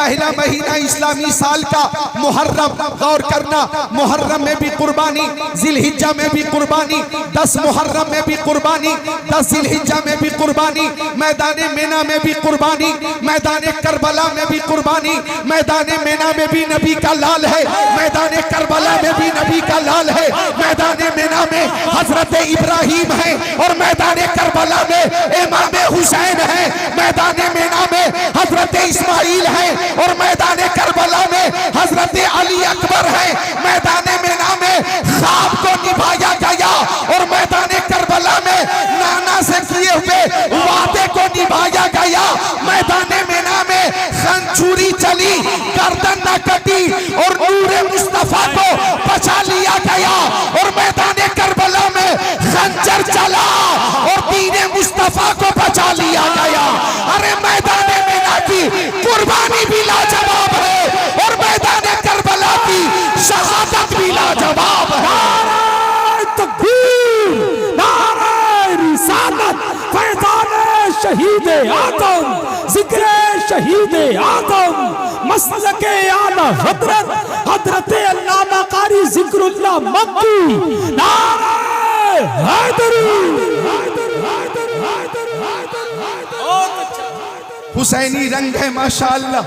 पहला महीना इस्लामी साल का मुहर्रम, गौर करना, मुहर्रम में भी कुर्बानी, जिलहिज्जा में भी कुर्बानी, 10 मुहर्रम में भी कुर्बानी, 10 जिलहिज्जा में भी कुर्बानी, मैदान मेना में भी कुर्बानी, मैदान करबला में भी कुर्बानी, मैदान मेना में भी नबी का लाल है, मैदान करबला में भी नबी का लाल है, मैदान मेना में हजरत इब्राहिम है और मैदान करबला में इमाम हुसैन है, मैदान मेना में हजरत इस्माइल है और मैदान करबला में हजरत अली अकबर है, मैदान मेना में ख्वाब को निभाया गया और मैदान करबला में नाना से किए हुए वादे को निभाया गया, मैदान मेना में खंजूरी चली, गर्दन न कटी और नूरे मुस्तफा को बचा लिया गया और मैदान करबला में खंजर चला और दीने मुस्तफा को बचा लिया गया। अरे मैदान मेना की कुर्बानी भी लाजवाब है और मैदान करबला की शहादत भी लाजवाब है। नारे तकबीर, नारे रिसालत, फैज़ान शहीद आदम, जिक्र शहीद आदम, मसलके आला हजरत हजरत अल्लामा कारी जिक्रुल्लाह मक्की, नारे हुसैनी रंग है माशाअल्लाह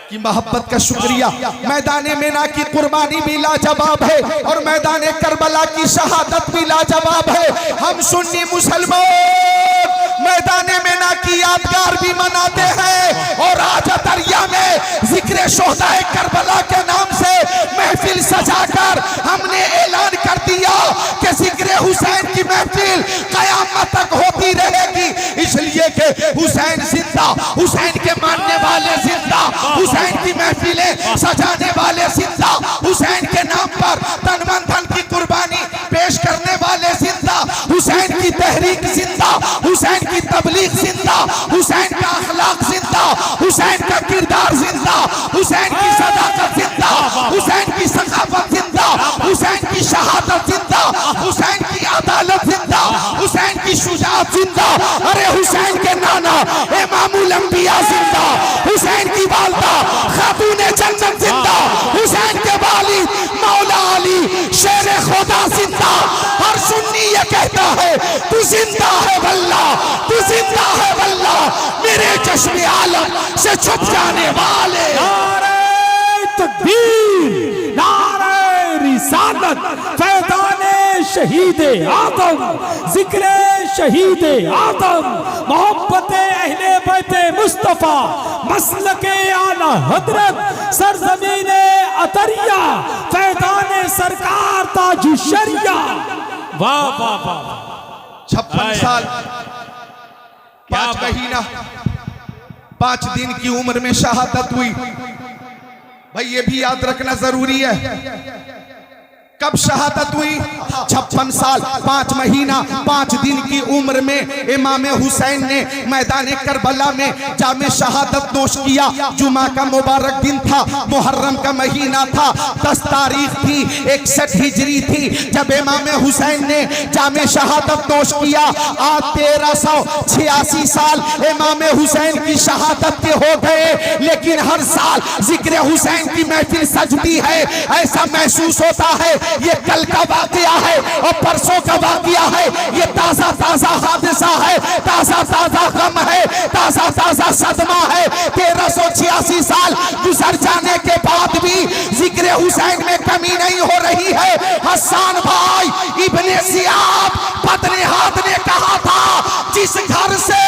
की मोहब्बत का शुक्रिया। मैदान मेना की कुर्बानी भी लाजवाब है और मैदान करबला की शहादत भी लाजवाब है। हम सुन्नी मुसलमान मैदान मेना की यादगार भी मनाते हैं और आज दरिया में जिक्र शोहदाए करबला के नाम से महफिल सजाकर हमने ऐलान कर दिया कि जिक्र हुसैन की महफिल कयामत तक होती रहेगी, इसलिए कि हुसैन जिंदा, हुसैन के मानने वाले जिंदा, हुसैन की महफिलें सजाने वाले जिंदा, हुसैन के नाम पर तन मन धन की कुर्बानी पेश करने वाले जिंदा, हुसैन की तहरीक जिंदा, हुसैन की तबलीग जिंदा, हुसैन का अखलाक जिंदा, हुसैन का किरदार जिंदा, हुसैन की सदाकत जिंदा, हुसैन की सखावत जिंदा, हुसैन की शहादत जिंदा, हुसैन की अदालत जिंदा, हुसैन की शुजाअत जिंदा। अरे हुसैन के नाना इमामुल अंबिया जिंदा, हुसैन की वालदा खातूने जन्नत जिंदा, हुसैन के वालिद मौला अली शेर खुदा जिंदा। हर सुन्नी ये कहता है तू जिंदा है वल्लाह, तू जिंदा है वल्लाह, मेरे चश्मे आलम से छुप जाने वाले। नारे तकबीर, नारे रिसालत, फैज़ाने शहीद आदम, जिक्र शहीद आदम, मोहब्बत अहले बैते मुस्तफा, मसलके आला हजरत, सरजमीने अतरिया, फैज़ाने सरकार ताज शरिया। वाह वाह वाह, 56 साल 5 महीना 5 दिन की उम्र में शहादत हुई। भाई ये भी याद रखना जरूरी है, कब शहादत हुई? 56 साल 5 महीना 5 दिन की उम्र में इमाम हुसैन ने मैदान करबला में जामे शहादत नोश किया। जुमा का मुबारक दिन था, मुहर्रम का महीना था, 10 तारीख थी, 61 हिजरी थी जब इमाम हुसैन ने जामे शहादत नोश किया। आज 1386 साल इमाम हुसैन की शहादत के हो गए, लेकिन हर साल जिक्र हुसैन की महफिल सजती है। ऐसा महसूस होता है ये कल का वाकया है और परसों का वाकया है, ये ताजा ताजा हादसा है, ताजा ताजा गम है, ताजा ताजा सदमा है। 1386 साल गुजर जाने के बाद भी जिक्र हुसैन में कमी नहीं हो रही है। हसन भाई इब्ने जियाद बदनिहाद ने कहा था, जिस घर से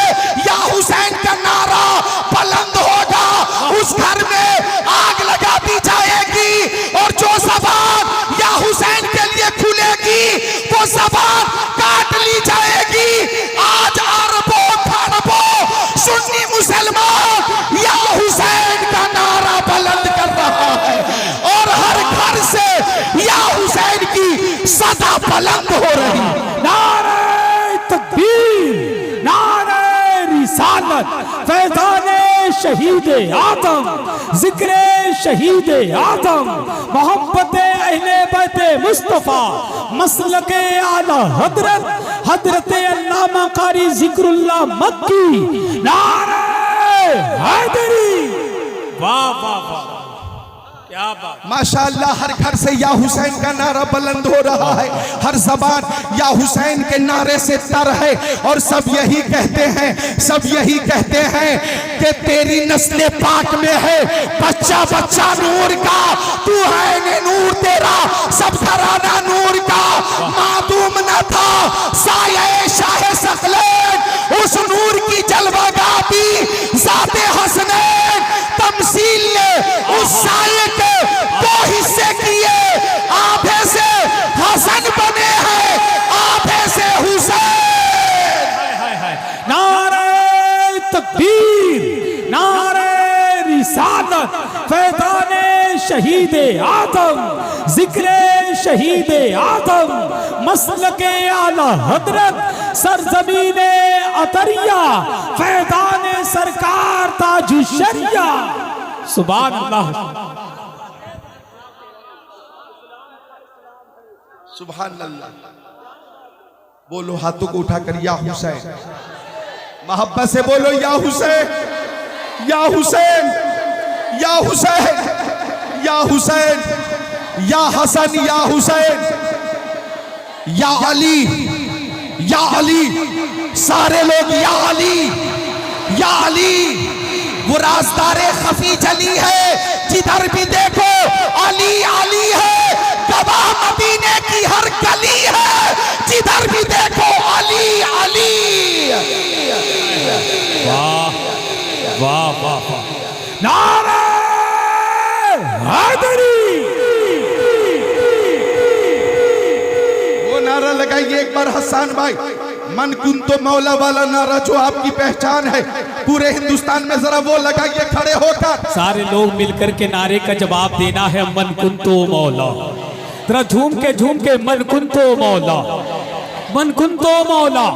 या हुसैन का नारा बुलंद होगा उस घर में आग लगा दी जाएगी और जो ज़बान या हुसैन के लिए खुलेगी वो ज़बान काट ली जाएगी। आज अरबों खरबों सुन्नी मुसलमान या हुसैन का नारा बुलंद कर रहा है और हर घर से या हुसैन की सदा बुलंद हो रही। नारे तकबीर, नारे रिसालत, फैज़ाने शहीद आदम, जिक्र शहीद आदम, मोहब्बत अहले बैते मुस्तफा, मसलके आला हजरत हजरत अल्लामा कारी जिक्रुल्लाह मक्की। नारे हैदरी। वाह वाह वाह, क्या बात। माशाअल्लाह, हर घर से या हुसैन का नारा बुलंद हो रहा है, हर जबान या हुसैन के नारे से तर है, और सब यही कहते हैं, सब यही कहते हैं कि तेरी नस्ल पाक में है बच्चा बच्चा नूर का, तू है ने नूर तेरा सब घराना नूर का, मादूम न था साये शाह सकलैन, उस नूर की जलवागाती ज़ाते हसनैन, तमसील ने उस साये के दो हिस्से किए, आधे से हसन बने हैं, आधे से हुसैन। नारे तकबीर, नारे रिसालत, फैज़ाने शहीद आदम, जिक्रे शहीद आदम, मसलके आला हजरत, सरजमीने अतरिया, फैज़ाने सरकार ताजु शरिया। सुभान अल्लाह। सुभान अल्लाह। बोलो हाथों को उठाकर या हुसैन, मोहब्बत से बोलो या हुसैन, या हुसैन, या हुसैन, या हुसैन, या हसन, या हुसैन, या अली, या अली, सारे लोग या अली, या अली। वो राज़दारे खफी जली है, जिधर भी देखो अली अली है, गवाह मदीने की हर गली है, जिधर भी देखो अली अली। वाह वाह वाह वाह। नारे हैदरी। वो नारा लगाइए एक बार हसन भाई, मन कुन तो मौला वाला नारा जो आपकी पहचान है पूरे हिंदुस्तान में, जरा वो लगाइए खड़े होकर। सारे लोग मिलकर के नारे का जवाब देना है, मन कुन तो मौला। जरा झूम के मन कुन तो मौला, मन कुन तो मौला।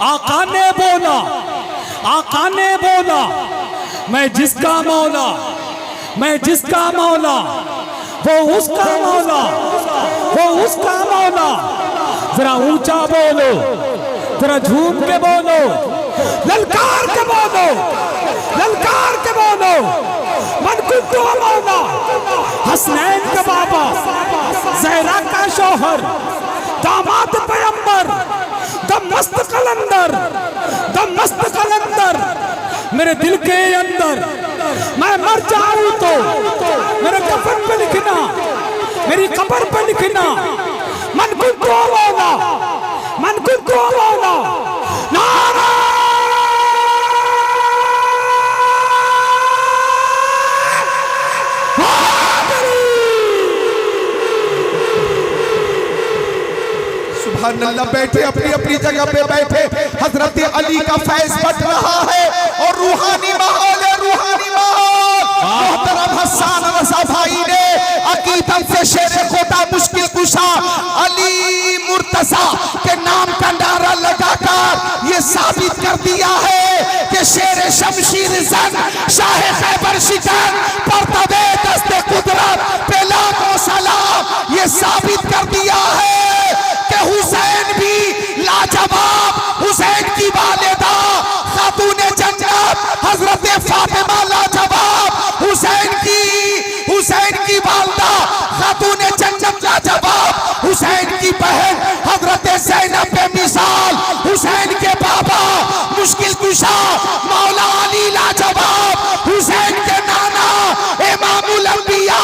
आका ने बोला, आका ने बोला, मैं जिसका मौला, मैं जिसका मौला, वो उसका मौला, वो उसका मौला। जरा ऊंचा बोलो, जरा झूम के बोलो, ललकार के बोलो, ललकार के बोलो, मन कुन तो मौला। हसनैन का बाबा, ज़हरा का शौहर, दामाद पैगंबर, दम मस्त कलंदर, दम मस्त कलंदर। मेरे दिल के अंदर मैं मर जाऊं तो मेरे कफन पे लिखना, मेरी कब्र पे लिखना, मन कुन तो मौला, मन कुन तो मौला। नारा सुभान अल्लाह। बैठे अपनी अपनी जगह पे बैठे, हजरत अली का फैज बट रहा है और रूहानी माहौल है, रूहानी माहौल। मोहतरम हसन रज़ा भाई ने अकीदत से शेर खुदा मुश्किल कुशा अली मुर्तज़ा के नाम का नारा लगाकर ये साबित कर दिया है कि शेर शमशीर जन शाह खैबर शिकन परतबे दस्ते कुदरत पे लाखों सलाम, ये साबित कर दिया है कि हुसैन भी लाजवाब, हुसैन की वालिदा खातूने जन्नत हजरत फातिमा लाजवाब, हुसैन की वालिदा खातूने जन्नत लाजवाब, हुसैन की बहन हजरत ज़ैनब बेमिसाल, हुसैन के बाबा मुश्किल कुशा मौला अली लाजवाब, हुसैन के नाना इमामुल अंबिया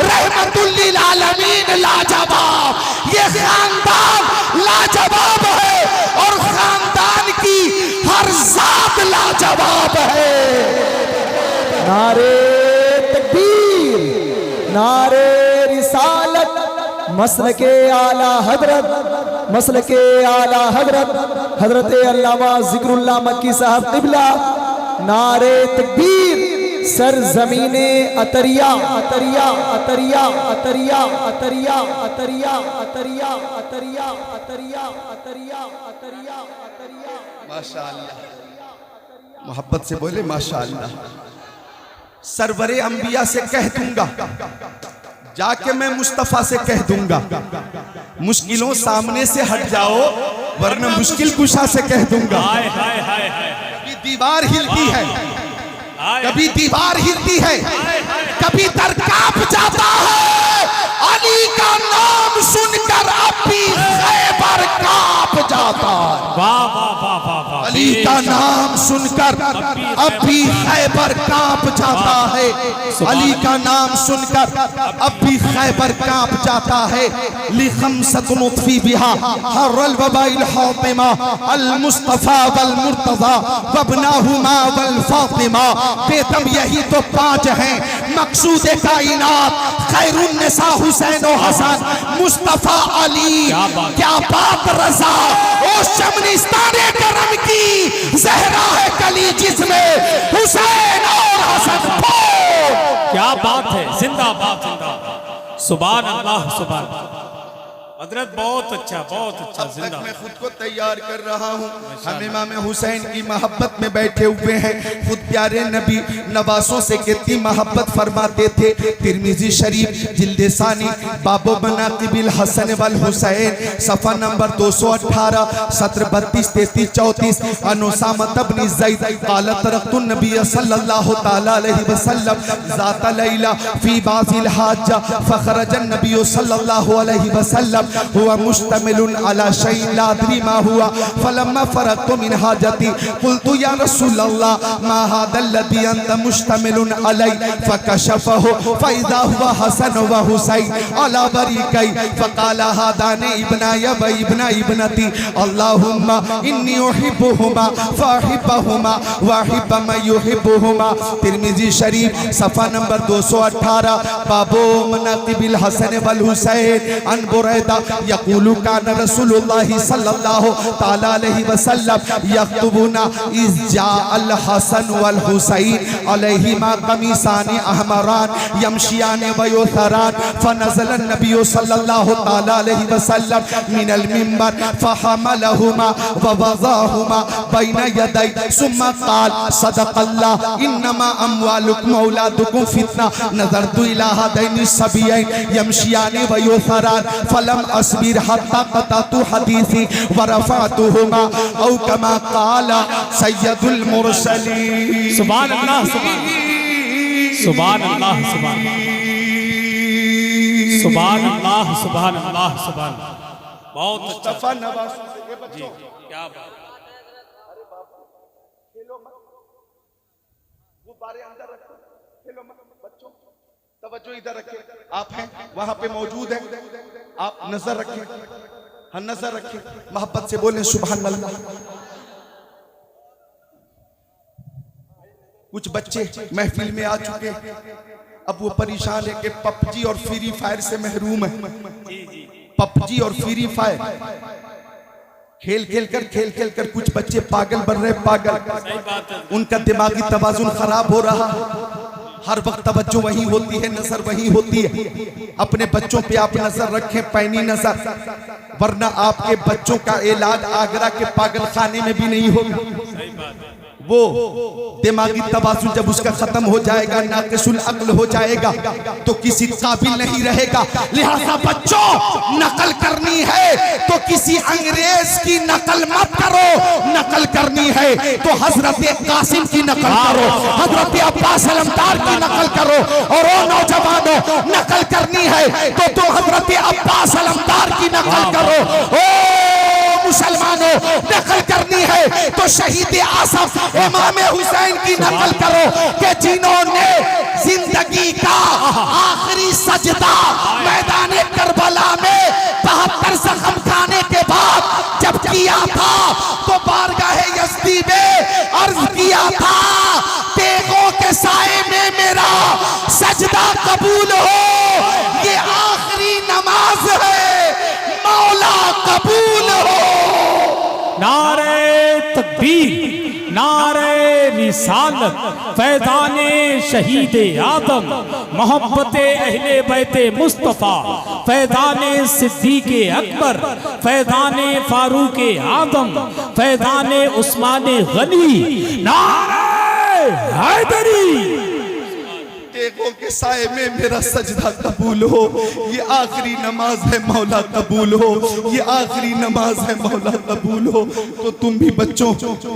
रहमतुल लिल आलमीन लाजवाब। ये खानदान लाजवाब है और खानदान की हर जात लाजवाब है। नारे तकबीर, नारे रिसालत, मसलके आला हजरत, मसलके आला हजरत हजरत अल्लामा जिक्रुल्लाह मक्की साहब क़िबला। नारे तकबीर, सर ज़मीने अतरिया, अतरिया, अतरिया, अतरिया, अतरिया, अतरिया, अतरिया, अतरिया, अतरिया, अतरिया, अतरिया, अतरिया। माशाअल्लाह, मोहब्बत से बोले माशाअल्लाह। सरवरे अंबिया से कह दूंगा, जाके मैं मुस्तफा से कह दूंगा, मुश्किलों सामने से हट जाओ वरना मुश्किल कुशा से कह दूंगा। हाय हाय हाय हाय। ये दीवार हिलती है, कभी दीवार हिलती है, कभी दर कांप जाता है। अली का नाम सुनकर अब भी खैबर कांप जाता है। वाह वाह वाह वाह वाह। अली का नाम सुनकर अब भी खैबर कांप जाता है। अली का नाम सुनकर अब भी खैबर कांप जाता है। लिखमसतुन उत्फी बिहा हर्रल वबाइल हातिमा अल मुस्तफा वल मुर्तजा वबनाहुमा वल फातिमा। बेदम यही तो पांच हैं मकसूद कायनात, खैरुन निसा हुसैन और हसन, मुस्तफा अली। क्या बात रजा ओ शमनिस्ताने करम की जहरा है कली जिसमें हुसैन और हसन। क्या बात है, जिंदाबाद जिंदाबाद। सुभान अल्लाह सुभान अल्लाह। हजरत बहुत अच्छा अब तक जिंदा। मैं खुद को तैयार कर रहा हूँ, हम इमाम हुसैन की मोहब्बत में बैठे हुए हैं। खुद प्यारे नबी नवासों से कितनी मोहब्बत फरमाते थे। तिरमिजी शरीफ जिल्द सानी बाबो मनाकिबिल हसन वल हुसैन सफ़ा नंबर 218 सत्र 32 33 34। अनुसामत इब्न ज़ैद क़ालत रक़्तुन नबी सल्लल्लाहु तआला अलैहि वसल्लम ज़ात लैला फ़ी बाज़िल हाजा फ़ख़रजन नबी सल्लल्लाहु अलैहि वसल्लम हुआ मुश्तमिलुन अला शैइन ला अदरी मा हुआ फलम्मा फरगतु मिन हाजती कुल्तु या रसूलल्लाह मा हादा अल्लज़ी अंत मुश्तमिलुन अलै फकशफहु फइज़ा हुवा हसन व हुसैन अला बरीकै फक़ाल हादानी इब्नाय व इब्ना इब्नती अल्लाहुम्मा इन्नी उहिब्बुहुमा फअहिब्बहुमा व अहिब्ब मन युहिब्बुहुमा। तिरमिजी शरीफ सफ़ा नंबर 218 बाबो मनाकिबिल हसन वल हुसैन अन बुरैदा यक़ूलु कान रसूलुल्लाह सल्लल्लाहु तआला अलैहि वसल्लम यख्तुबुना इज़ जाअल हसन वल हुसैन अलैहिमा कमीसानि अहमरान यमशियान व युथरान फनज़ल नबी सल्लल्लाहु तआला अलैहि वसल्लम मिनल मिंबर फहमलहुमा व वज़ाहुमा बैन यदै सुम्मा क़ाल सदक़ल्लाह इन्नमा अम्वालुकुम व औलादुकुम फितना नज़रतु इला हादैनि सबियैन यमशियान व युथरान फलम अस्बिर हत्ता क़तअतु हदीसी व रफ़अतुहुमा औ कमा क़ाल सय्यदुल मुरसलीन। सुभान अल्लाह सुभान अल्लाह सुभान सुभान अल्लाह सुभान अल्लाह सुभान। बहुत अच्छा मुस्तफा नवासों से ये बच्चों क्या बात। गुब्बारे अंदर रखो, खेलो मत बच्चों, तवज्जो इधर रखें। आप हैं वहां पे मौजूद हैं, आप नजर रखें, हाँ नजर रखें, मोहब्बत से बोलें सुभान अल्लाह। कुछ बच्चे महफिल में आ चुके, अब वो परेशान है कि पबजी और फ्री फायर से महरूम है। पबजी और फ्री फायर खेल खेल कर कुछ बच्चे पागल बन रहे, पागल। उनका दिमागी तवाजुन खराब हो रहा, हर वक्त तवज्जो वही होती है, नजर वही होती है। अपने बच्चों पे आप नजर रखें, पैनी नजर, वरना आपके बच्चों का इलाज आगरा के पागल खाने में भी नहीं होगा। वो दिमागी तवाज़ुन जब उसका खत्म हो जाएगा, नाक़िसुल अक्ल हो जाएगा, तो किसी काबिल नहीं रहेगा। लिहाजा बच्चों, नकल करनी है तो किसी अंग्रेज की नकल मत करो, नकल करनी है तो हजरत कासिम की नकल करो, हजरत अब्बास अलमदार की नकल करो। और ओ नौजवानों, नकल करनी है तो हजरत अब्बास अलमदार की नकल करो। ओ मुसलमानों, नकल करनी है तो शहीद आसफ इमाम हुसैन की नकल करो कि जिन्होंने जिंदगी का आखिरी सजदा मैदान करबला में 72 जख्म खाने के बाद जब किया था तो बारगाह यज़दी में अर्ज किया था, तेगों के साए में मेरा सजदा कबूल हो, ये आखिरी नमाज है, मौला कबूल हो। नारे तकबीर, नारे रिसालत, फैज़ाने शहीद आदम, मोहब्बते अहले बैते मुस्तफ़ा, फैज़ाने सिद्दीक़े अकबर, फैज़ाने फारूक़े आदम, फैज़ाने उस्माने गनी, नारे हैदरी। नेकों के साए में मेरा सजदा कबूल हो। ये आखिरी नमाज है मौला कबूल हो, ये आखिरी नमाज है मौला कबूल हो। तो तुम भी बच्चों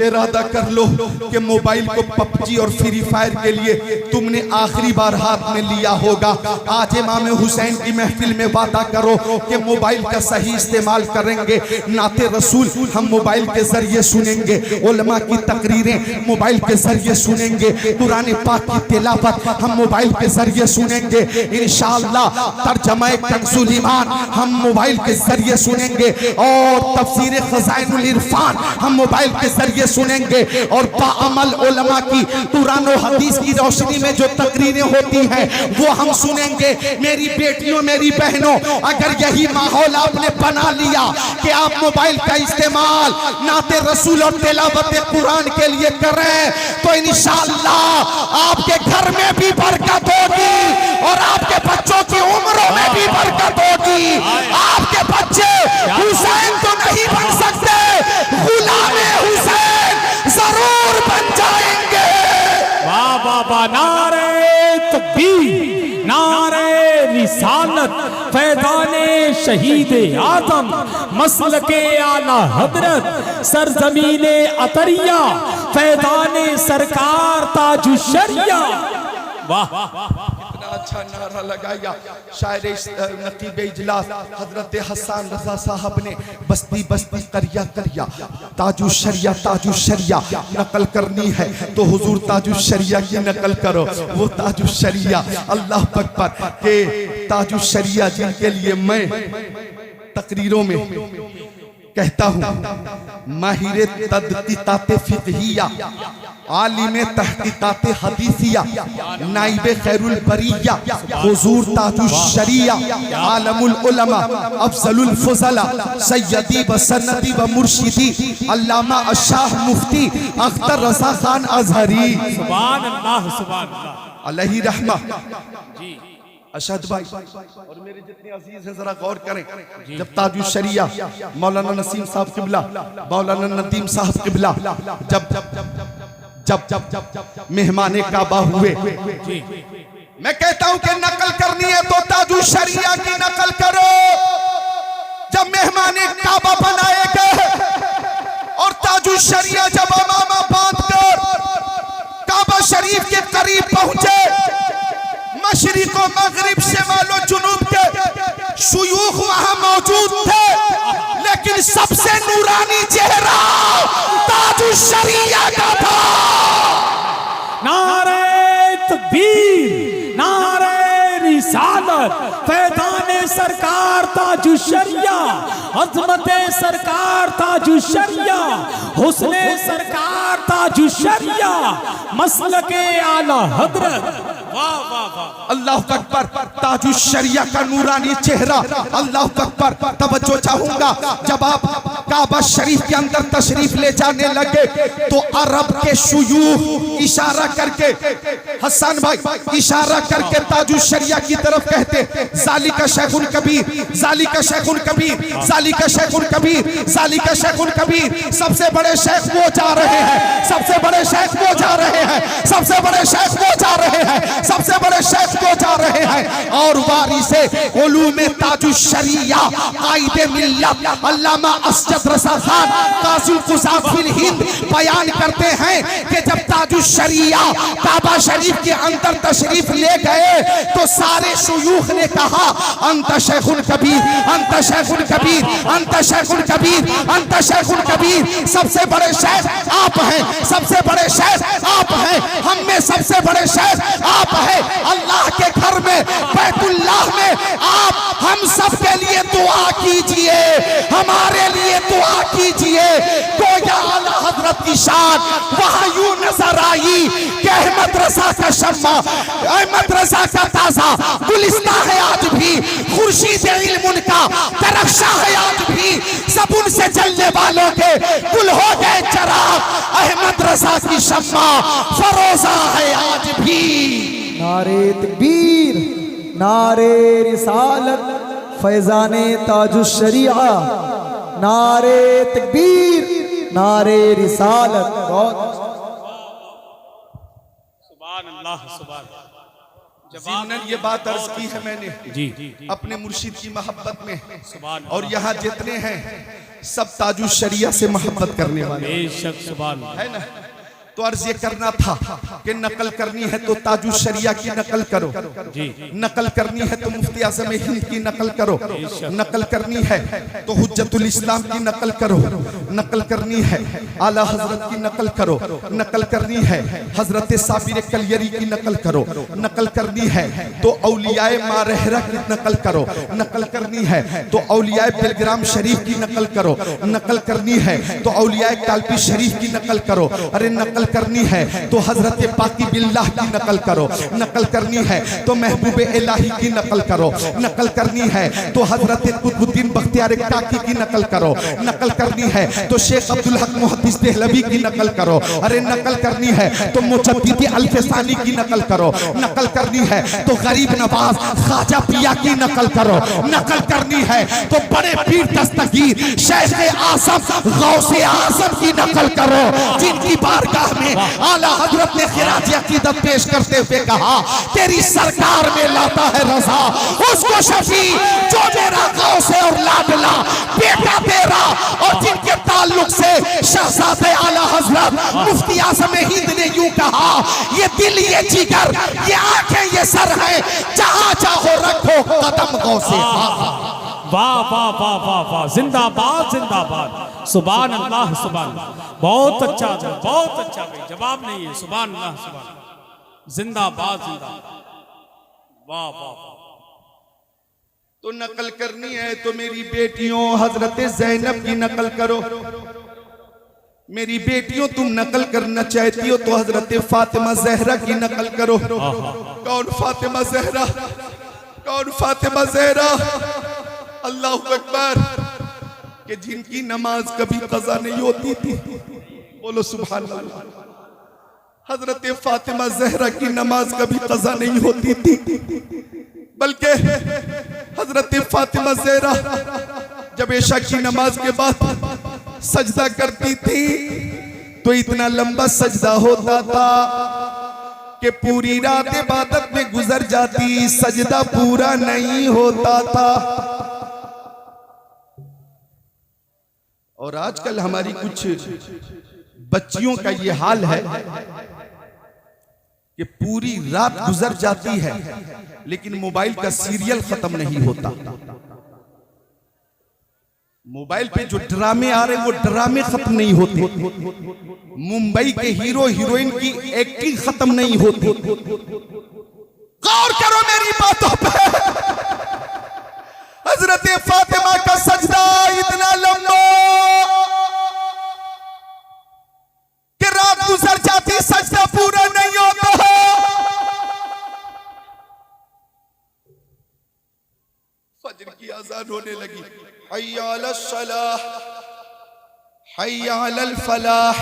इरादा कर लो कि मोबाइल को पबजी और फ्री फायर के लिए तुमने आखिरी बार हाथ में लिया होगा। आज इमाम हुसैन की महफिल में वादा करो कि मोबाइल का सही इस्तेमाल करेंगे, नाते रसूल हम मोबाइल के जरिए सुनेंगे, उलमा की तकरीरें मोबाइल के जरिए सुनेंगे, कुरान पाक की तिलावत हम मोबाइल के जरिए सुनेंगे, इंशाअल्लाह तर्जमा कंजुल ईमान हम मोबाइल के जरिए सुनेंगे, और तफसीर खजाइनुल इरफान हम मोबाइल के जरिए सुनेंगे, और बाअमल उलमा की कुरान और हदीस की रोशनी में जो तकरीरें होती हैं वो हम सुनेंगे। मेरी बेटियों, मेरी बहनों, अगर यही माहौल आपने बना लिया कि आप मोबाइल का इस्तेमाल नाते रसूल और तिलावत कुरान के लिए करें, तो इंशाअल्लाह आपके घर में भी बरकत होगी और आपके बच्चों की उम्रों में भी बरकत होगी। आपके बच्चे हुसैन तो नहीं बन सकते, गुलामे हुसैन जरूर बन जाएंगे। वाह वाह वाह, नारे तकबीर, नारे रिसालत, फैज़ाने शहीद आदम, मसलके आला हजरत, सरजमीने अतरिया, फैज़ाने सरकार ताजु शरिया। वाह, अच्छा नारा लगाया शायर नकीब इजलास हजरत हसन रजा साहब ने बस्ती बस्ती करिया करिया ताजु शरिया नकल करनी है तो हुजूर ताजु शरिया की नकल करो। वो ताजु शरिया अल्लाह अकबर के ताजु शरिया जिनके लिए मैं तकरीरों में कहता हूँ माहिर तदकीकात फिक़हिया, आलिम तहकीकात हदीसिया, नाइबे खैरुल बरिया, हुजूर ताजुश शरिया, आलमुल उलमा, अफजलुल फुज़ला, सय्यदी व सन्नदी व मुर्शिदी, अल्लामा अशाह मुफ्ती अख्तर रज़ा खान अज़हरी, सुभान अल्लाह, सुभान अल्लाह, अलैहि रहमा। अशद भाई और मेरे जितने अजीज हैं जरा गौर करें, जब ताजुश शरिया मौलाना नसीम साहब किबला, मौलाना नदीम साहब किबला जब जब जब जब मेहमान काबा हुए, मैं कहता हूं कि नकल करनी है तो ताजुश शरिया की नकल करो। जब मेहमान काबा बनाए गए और ताजुश शरिया जब अमामा बांध कर काबा शरीफ के करीब पहुंचे, मशरिक और मगरिब से मालो जुनूब के शुयूख वहां मौजूद थे, लेकिन सबसे नूरानी चेहरा ताजुश शरिया का था। नारे तकबीर, नारे रिसालत, फैज़ाने सरकार ताजुश शरिया, अज़मते सरकार ताजुश शरिया, हुस्ने सरकार ताजुश शरिया, मसलके आला हजरत। वाह वाह वाह, अल्लाह अकबर, ताजुश शरिया का नूरानी चेहरा, अल्लाह अकबर। तवज्जो चाहूंगा, जब आप काबा शरीफ के अंदर तशरीफ ले जाने लगे तो अरब के शुयूख इशारा करके, हसन भाई इशारा करके ताजुश शरिया की तरफ कहते, ज़ालिका शेखुन कबीर, ज़ालिका शेखुन कबीर, ज़ालिका शेखुन कबीर, ज़ालिका शेखुन कबीर। सबसे बड़े शेख वो जा रहे हैं, सबसे बड़े शेख वो जा रहे हैं, सबसे बड़े शेख वो जा रहे हैं, सबसे बड़े शेख को जा रहे हैं। और वारिसे उलूमे ताजुश शरिया कायदे मिल्लत अल्लामा असजद रज़ा खान काज़ी क़ुज़ात फिल हिंद बयान करते हैं कि जब ताजुश शरिया काबा शरीफ के अंदर तशरीफ ले गए तो सारे शुयूख ने कहा, अंत शेखुन कबीर, अंत शेखुन कबीर, अंत शेखुन कबीर, अंत शेखुन कबीर। सबसे बड़े शेख आप हैं, सबसे बड़े शेख आप हैं, हम में सबसे बड़े शेख आप हैं। अल्लाह के घर में, बैतुल्लाह में आप हम सब के लिए दुआ कीजिए, हमारे लिए दुआ कीजिए। गोया आला हजरत की शान वहां यूं नजर आई कि अहमद रजा का शम्मा, अहमद रजा का ताजा गुलिस्ता है आज भी, खुर्शीद इल्म उनका दरख्शा है आज भी, सब उनसे जलने वालों के गुल हो गए चराग। अहमद रजा की शम्मा फरोजा है आज भी। नारे तकबीर, नारे रिसालत, फैज़ाने ताजुश शरिया, नारे तकबीर, नारे रिसालत। सुभान अल्लाह, सुभान। जिन्नन ये बात अर्ज की है मैंने जी अपने मुर्शिद की मोहब्बत में, सुभान और यहाँ जितने हैं सब ताजु शरिया से मोहब्बत करने वाले बेशक सुभान है ना। तो अर्ज ये करना था कि नकल करनी है तो ताजु शरिया की नकल करो, जी नकल करनी है तो मुफ्ती आज़म हिंद की नकल करो, नकल करनी है तो हुज्जतुल इस्लाम की नकल करो, नकल करनी है आला हजरत की नकल करो, नकल करनी है हजरत साबिर कलियरी की नकल करो, नकल करनी है तो औलियाए मारहरा की नकल करो, नकल करनी है तो औलियाए बिलग्राम शरीफ की नकल करो, नकल करनी है तो औलियाए कालपी शरीफ की नकल करो, अरे नकल करनी है तो हजरत पाकी बिल्लाह की नकल करो, नकल करनी है तो महबूब इलाही की नकल करो, नकल करनी है तो हजरत कुतुबुद्दीन बख्तियार काकी की नकल करो, नकल करनी है तो शेख अब्दुल हक मुहद्दिस देहलवी की नकल करो, अरे नकल करनी है तो मुजद्दिद अल्फसानी की नकल करो, नकल करनी है तो गरीब नवाज ख्वाजा पिया की नकल करो, नकल करनी है तो बड़े पीर दस्तगीर शेख आज़म गौसे आज़म की नकल करो, जिनकी बारगाह में आला हजरत ने खिराज अकीदत पेश करते हुए कहा तेरी सरकार में लाता है रजा उसको शफी जो मेरा गौसे और लाडला बेटा तेरा, और जिनके ताल्लुक से शहजादे आला हजरत मुफ्ती आज़म हिंद ने यूं कहा ये दिल ये जिगर ये आंखें ये सर है जहां चाहो रखो कदम गौसे। वाह वाह वाह वाह वाह, जिंदाबाद जिंदाबाद, सुभान अल्लाह सुभान, बहुत अच्छा बहुत अच्छा भाई, जवाब नहीं है, सुभान अल्लाह सुभान, जिंदाबाद जिंदाबाद, वाह वाह वाह। तो नकल करनी है तो मेरी बेटियों हजरत ज़ैनब की नकल करो, मेरी बेटियों तुम नकल करना चाहती हो तो हजरत फातिमा ज़हरा की नकल करो। कौन फातिमा ज़हरा, कौन फातिमा ज़हरा, अल्लाह अकबर, कि जिनकी नमाज कभी कज़ा नहीं होती थी, बोलो सुभान अल्लाह। हजरत फातिमा ज़हरा की नमाज कभी कज़ा नहीं होती थी, बल्कि हजरत फातिमा ज़हरा जब इशा की नमाज के बाद सजदा करती थी तो इतना लंबा सजदा होता था कि पूरी रात इबादत में गुजर जाती, सजदा पूरा नहीं होता था। और आजकल हमारी कुछ बच्चियों का ये हाल है कि पूरी रात गुजर जाती है लेकिन मोबाइल का सीरियल खत्म नहीं होता। मोबाइल पे जो ड्रामे आ रहे वो ड्रामे खत्म नहीं होते, मुंबई के हीरो हीरोइन की एक्टिंग खत्म नहीं होती। गौर करो मेरी बातों पे। हजरत फातिमा का सजदा इतना लंबा कि रात गुजर जाती, सजदा पूरा नहीं होता है। फजर की आजान होने लगी, हय्या अलस सलाह हय्या अलल फलाह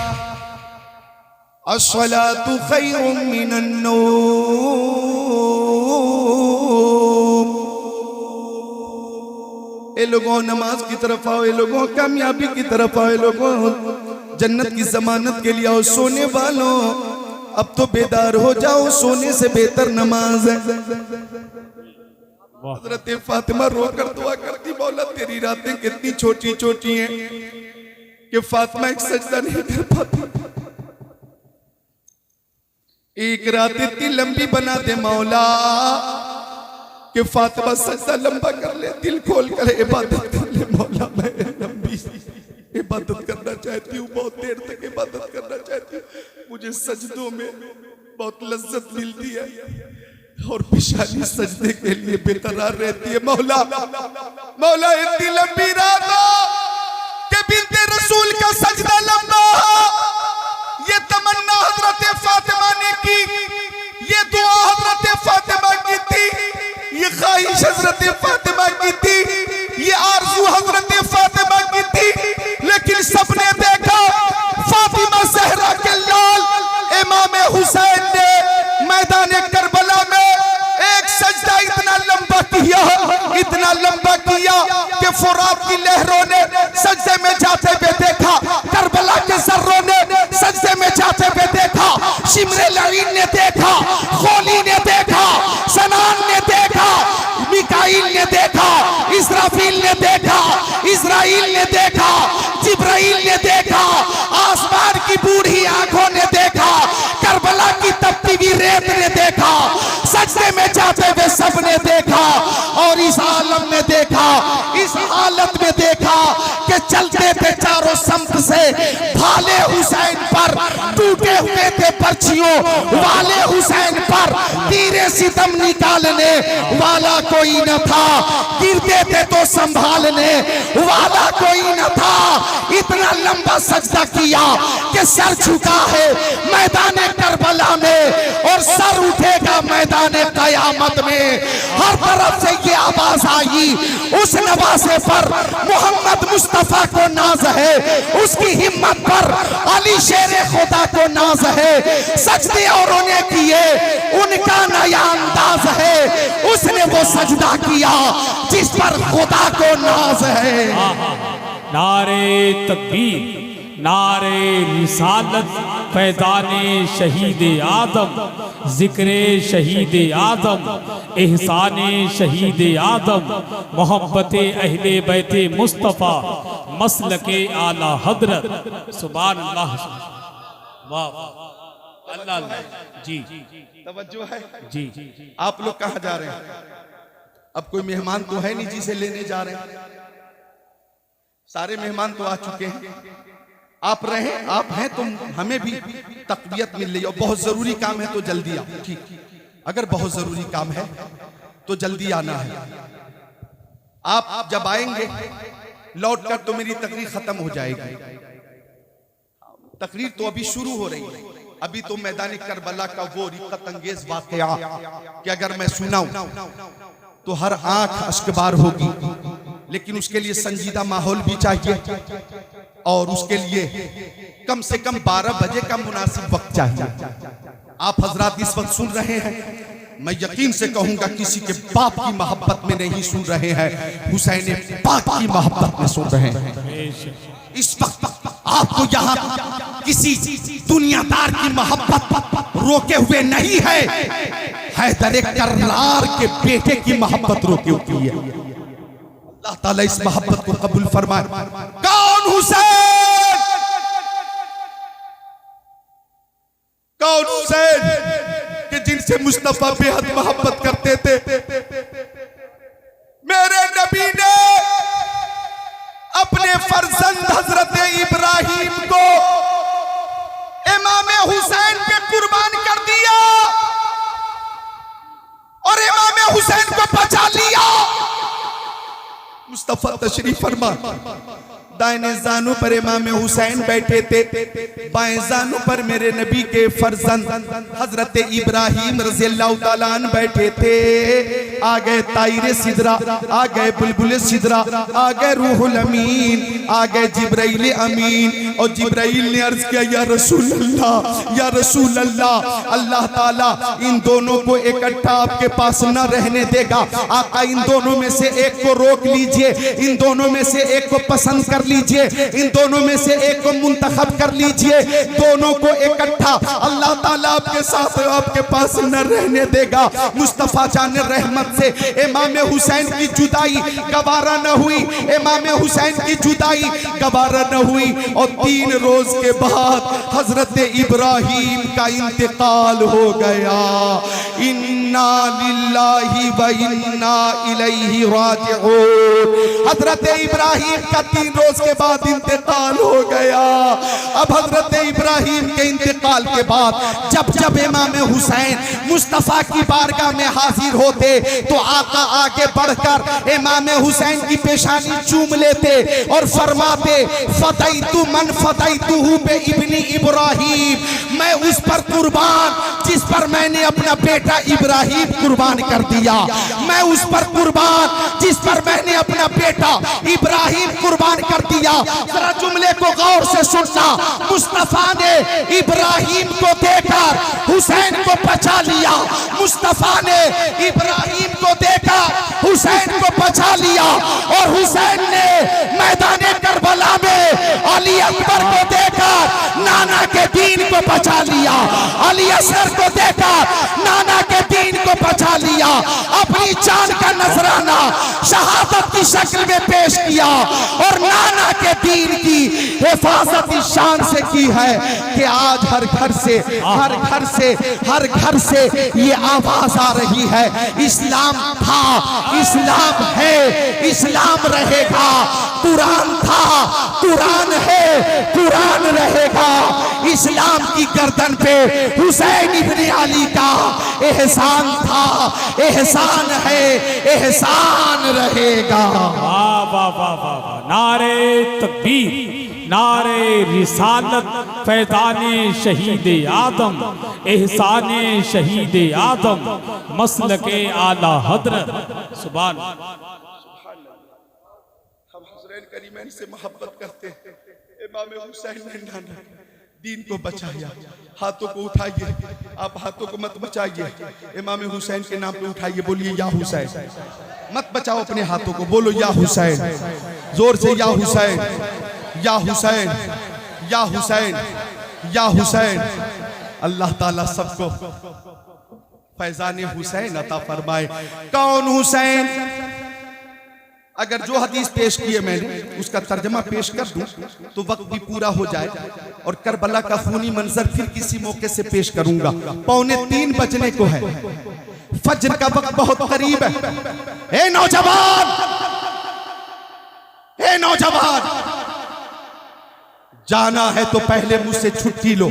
अस्सलातु खैरुम मिनन नौम। ए लोगों नमाज की तरफ आओ, ए लोगों कामयाबी की तरफ आओ, ए लोगों जन्नत की जमानत के लिए आओ। सोने वालों अब तो बेदार हो जाओ, सोने से बेहतर नमाज है। हजरत फातिमा रोकर दुआ करती, मौला तेरी रातें कितनी छोटी छोटी हैं कि फातिमा एक सजदा नहीं कर पाती। एक रात इतनी लंबी बना दे मौला कि फातिमा सजदा लंबा कर ले, दिल खोल कर इबादत कर ले। मौला मैं लंबी इबादत करना चाहती हूँ, बहुत देर तक इबादत करना चाहती हूँ, मुझे सजदों में बहुत लज्जत मिलती है और पेशानी सजदे के लिए बेकरार रहती है। मौला मौला इतनी लंबी रात के बिन्ते रसूल का सजदा लंबा, ये तमन्ना हजरत फातिमा ने की, ये दुआ हजरत फातिमा की थी, ये ख्वाहिश हजरत फातिमा की थी, ये आरज़ू हजरत फातिमा की थी। लेकिन सबने देखा फातिमा ज़हरा के लाल इमाम हुसैन ने मैदान करबला में एक सजदा इतना लंबा किया, इतना लंबा किया कि फुरात की लहरों ने सजदे में जाते हुए देखा, करबला के जर्रों ने सजदे में जाते हुए देखा, शिमरे लईन ने देखा, खोली ने देखा, मिकाईल ने देखा, जिब्राइल ने देखा, आसमान की बूढ़ी आंखों ने देखा, करबला की तपती हुई रेत ने देखा, सजदे में जाते हुए सब ने देखा। और इस आलम में देखा, इस हालत में देखा कि चलते थे चारों समत से भाले हुसैन पर, टूटे हुए थे पर्चियों वाले हुसैन पर, तीरे सितम निकालने वाला कोई न था, गिरते थे तो संभालने वाला कोई न था। इतना लंबा सजदा किया कि सर झुका है मैदान करबला में और सर उठेगा मैदान कयामत में। हर तरफ से ये आवाज आई, उस नवासे पर मोहम्मद मुस्तफा को नाज है, उसकी हिम्मत पर अली शेर खुदा को नाज है। सजदे और उन्हें किए, उनका नया अंदाज है, उसने वो सजदा किया जिस पर खुदा को नाज है। नारे तकबीर, नारे रिसालत, फैज़ाने शहीद आदम, जिक्रे शहीद आदम, एहसाने शहीद आदम, मोहब्बते अहले बैते मुस्तफ़ा, मसलके आला हजरत। सुभान अल्लाह, वाह वाह, अल्लाह अल्लाह। जी तवज्जो है जी। आप लोग कहाँ जा रहे हैं? अब कोई मेहमान तो है नहीं जिसे लेने जा रहे हैं, सारे मेहमान तो आ चुके हैं। आप रहे, आप हैं तो हमें भी तकबीयत मिल रही है। और बहुत जरूरी काम है तो जल्दी आओ, ठीक? अगर बहुत जरूरी काम है तो जल्दी आना है। आप जब आएंगे लौट कर तो मेरी तकरीर खत्म हो जाएगी। तकरीर तो अभी शुरू हो रही है। अभी तो मैदान करबला का वो रिक्कत अंगेज वाकया कि अगर मैं सुनाऊं तो हर आंख अश्कबार होगी, लेकिन उसके लिए संजीदा माहौल भी चाहिए और उसके लिए कम से कम 12 बजे का मुनासिब वक्त चाहिए। आप हजरात इस वक्त सुन रहे हैं, मैं यकीन से कहूंगा किसी के बाप की मोहब्बत में नहीं सुन रहे हैं, हुसैन पाक की मोहब्बत में सुन रहे हैं। इस वक्त आपको यहाँ किसी दुनियादार की मोहब्बत रोके हुए नहीं है, हैदर कर्रार के बेटे की मोहब्बत रोके हुई है। अल्लाह ताला इस मोहब्बत को कबूल फरमाए। कौन हुसैन? कौन हुसैन कि जिनसे मुस्तफा बेहद मोहब्बत करते थे? मेरे नबी ने अपने फर्जंद हजरत इब्राहिम को इमाम हुसैन पे कुर्बान कर दिया और इमाम हुसैन को बचा लिया। मुस्तफा तशरीफ फरमा, दाहिने जानू पर इमाम हुसैन बैठे थे, बाएं जानू पर मेरे नबी के फर्जंद हजरत इब्राहिम रज़ियल्लाहु ताला अन्हु बैठे थे। आ गए ताइरे सिदरा, आ गए बुलबुल सिदरा, आ गए रूहुल अमीन, आ गए जिब्राइल अमीन। और जिब्राइल ने अर्ज किया, या रसूल अल्लाह, या रसूल अल्लाह, अल्लाह ताला इन दोनों को इकट्ठा आपके पास न रहने देगा। आका इन दोनों में से एक को रोक लीजिए, इन दोनों में से एक को पसंद कर लीजिए, इन दोनों में से एक को मुंतखब कर लीजिए। दोनों को इकट्ठा अल्लाह ताला आपके साथ आपके पास न रहने देगा। मुस्तफा जान रहमत से इमाम हुसैन की जुदाई गवारा न हुई, इमाम हुसैन की जुदाई गवारा न हुई। और 3 रोज के बाद हजरत इब्राहिम का इंतकाल हो गया। इन्ना लिल्लाहि व इन्ना इलैहि राजिऊन। हजरत इब्राहिम का 3 रोज के बाद इंतकाल हो गया। अब हजरत इब्राहिम के इंतकाल के बाद जब जब इमाम हुसैन मुस्तफा की बारगाह में हाजिर होते तो आका आगे बढ़कर इमाम हुसैन की पेशानी चूम लेते और फरमाते, फतैतु मन फतैतुहु बे इब्नी इब्राहिम, मैं उस पर कुर्बान जिस पर मैंने अपना बेटा इब्राहिम कुर्बान कर दिया। मैं उस पर कुर्बान जिस पर मैंने अपना बेटा इब्राहिम कुर्बान कर दिया। जरा जुमले को गौर से सुनना, मुस्तफा ने इब्राहिम को देकर हुसैन को बचा लिया। मुस्तफा ने इब्राहिम को देकर हुसैन को बचा लिया और हुसैन ने मैदान करबला में अली अकबर को देकर नाना के दीन को बचा लिया। अली असगर को देकर नाना के दीन को को बचा लिया, अपनी जान का नजराना शहादत की शक्ल में पेश किया और नाना के दीन की हिफाजत इस शान से की है कि आज हर घर से ये आवाज आ रही है, इस्लाम था, इस्लाम है, इस्लाम रहेगा, कुरान था, कुरान है, कुरान रहेगा। इस्लाम की गर्दन पे हुसैन इब्ने अली का एहसान था, एहसान है, एहसान रहेगा। वाह वाह वाह वाह वाह, नारे तकबीर, नारे रिसालत, फैज़ाने शहीद आदम, एहसाने शहीद आदम, मसलके आला हजरत। सुभान हम हुसैन करीमैन से मोहब्बत करते हैं। इमाम हुसैन ने नाना दीन को बचाया। हाथों को उठाइए, आप हाथों को मत बचाइए, इमाम हुसैन के नाम पे उठाइए, बोलिए या हुसैन। मत बचाओ अपने हाथों को, बोलो या हुसैन, जोर से या हुसैन, या हुसैन, या हुसैन, या हुसैन। अल्लाह ताला सबको फैजान हुसैन अता फरमाए। कौन हुसैन? अगर जो हदीस पेश की है मैंने उसका तर्जमा पेश कर दूं तो वक्त भी पूरा हो जाए, और करबला का खूनी मंजर फिर किसी मौके से पेश करूंगा। 2:45 बजने को है, फज्र का वक्त बहुत करीब है। ए नौजवान, ए नौजवान, जाना है तो पहले मुझसे छुट्टी लो,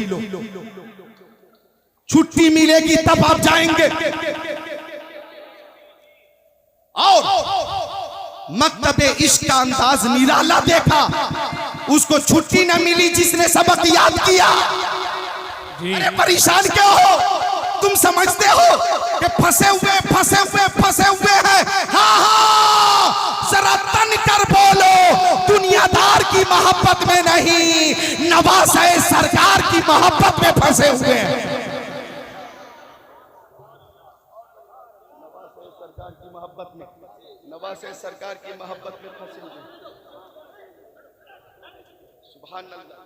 छुट्टी मिलेगी तब आप जाएंगे। और मकतबे इश्क का अंदाज निराला देखा, उसको छुट्टी न मिली जिसने सबक याद किया। अरे परेशान क्यों हो? तुम समझते हो कि फंसे हुए हैं। हाँ, जरा तन कर बोलो, दुनियादार की मोहब्बत में नहीं, नवाज़े सरकार की मोहब्बत में फंसे हुए हैं। सरकार की मोहब्बत में, नवाज़े सरकार की मोहब्बत में फंसे हुए। सुभान अल्लाह,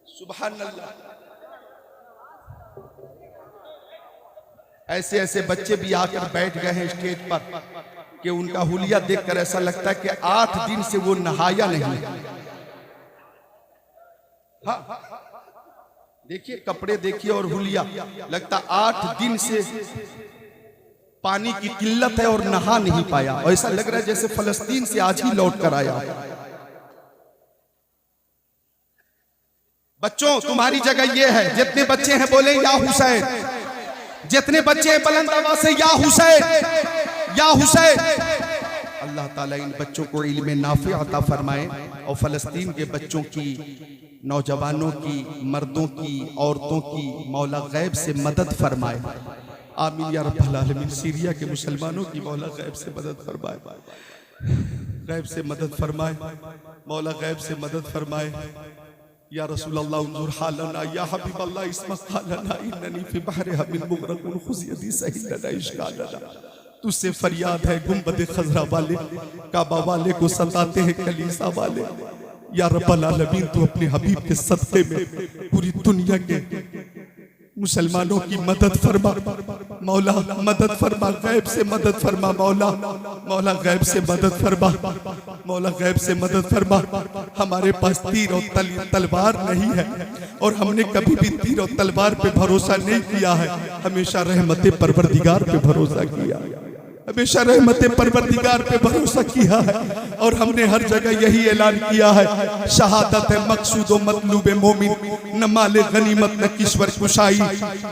सुभान अल्लाह। ऐसे ऐसे बच्चे भी आकर बैठ गए हैं स्टेज पर कि उनका हुलिया देखकर ऐसा लगता है कि 8 दिन से वो नहाया नहीं। हाँ, देखिए कपड़े देखिए और हुलिया, लगता 8 दिन से पानी की किल्लत है और नहा नहीं पाया। और ऐसा लग रहा है जैसे फलस्तीन से आज ही लौट कर आया। बच्चों, तुम्हारी जगह ये है, जितने बच्चे हैं बोले या हुसैन, जितने बच्चे हैं बुलंद आवाज से या हुसैन, या हुसैन। अल्लाह ताला इन बच्चों को इल्म नाफे अता फरमाए और फलस्तीन के बच्चों की, नौजवानों की, मर्दों की, औरतों की मौला गैब से मदद फरमाए। आमीन या रब्बल आलमीन। सीरिया के मुसलमानों की मौला गैब से मदद फरमाए, गैब से मदद फरमाए, मौला गैब से मदद फरमाए। या रसूल अल्लाह उन्जुर हालना, या हबीब अल्लाह इस्मा हालना, इन्ननी फी बहरे हमिल मुगरकुन खुज़ियदी सहिलना इश्कालना। तुझसे फरियाद है गुंबद खजरा वाले, काबा वाले को सताते हैं कलीसा वाले। या रब्बल आलमीन, तू अपने हबीब के सदक़े में पूरी दुनिया के मुसलमानों की मदद फरमा मौला, मदद फरमा, गैब से मदद फरमा मौला, मौला गैब से मदद फरमा, मौला गैब से मदद फरमा। हमारे पास तीर और तलवार नहीं है और हमने कभी भी तीर और तलवार पे भरोसा नहीं किया है, हमेशा रहमत परवरदिगार पे भरोसा किया, हमेशा रहमत परवरदिगार पे भरोसा किया है। और हमने हर जगह यही ऐलान किया है, शहादत है मकसूद व मतलूब मोमिन, न माल गनीमत न किश्वर कुशाई,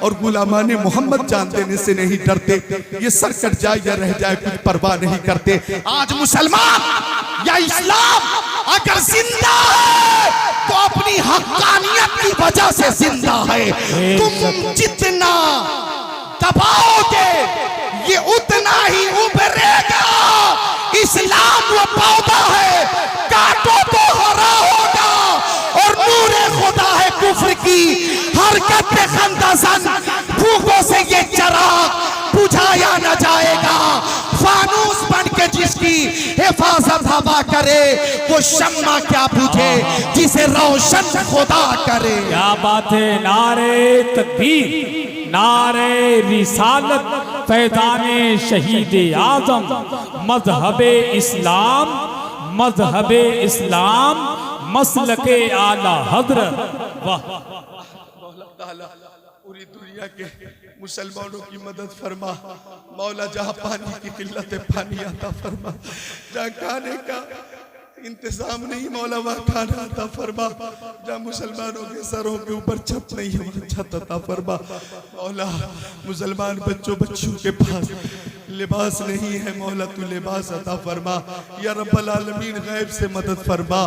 और गुलामाने मोहम्मद जान देने से नहीं डरते। ये सर कट जाए या रह जाए कुछ परवाह नहीं करते। आज मुसलमान या इस्लाम अगर जिंदा है तो अपनी हक्कानियत की वजह से जिंदा है। तुम जितना दबाओगे ये उतना ही उभरेगा। इस्लाम वो पौधा है, काटो तो हरा होगा, और नूरे खुदा है कुफ्र की हरकत खंदासन, भूखों से ये चराग बुझाया न जाएगा। फानूस बन के जिसकी हिफाजत हवा करे, वो शम्मा क्या बुझे जिसे रोशन खुदा करे। क्या बात है, नारे तकबीर, नारे रिसालत फैज़ाने शहीद आज़म मज़हबे इस्लाम मसलके आला हज़रत। वाह मौला ताला पूरी दुनिया के मुसलमानों की मदद फरमा। मौला जहाँ पानी की किल्लत है पानी आता फरमा, जहाँ खाने का इंतजाम नहीं मौला वहाँ खाना अता फरमा, जहाँ मुसलमानों के सरों के ऊपर छत नहीं है वहाँ छत अता फरमा। मौला मुसलमान बच्चों बच्चियों के पास लिबास नहीं है मौला तू लिबास अता फरमा। या रब्बल आलमीन गैब से मदद फरमा।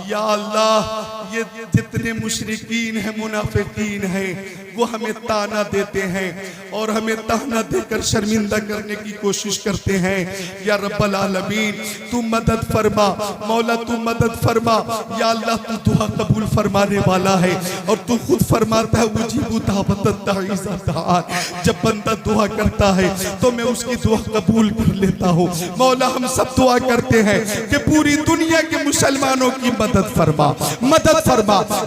या अल्लाह ये जितने मुशरिकीन हैं मुनाफिकीन हैं वो हमें ताना देते हैं और हमें ताना देकर शर्मिंदा करने की कोशिश करते हैं। या रब्बल आलमीन तू मदद फरमा मौला तू मदद फरमा। या अल्लाह तू दुआ कबूल फरमाने वाला है और तू खुद फरमाता है उजीबु दावतत दाई इज़ा दआन। जब बंदा दुआ करता है तो मैं उसकी दुआ कबूल कर लेता हूँ। मौला हम सब दुआ करते हैं कि पूरी दुनिया के मुसलमानों की मदद फरमा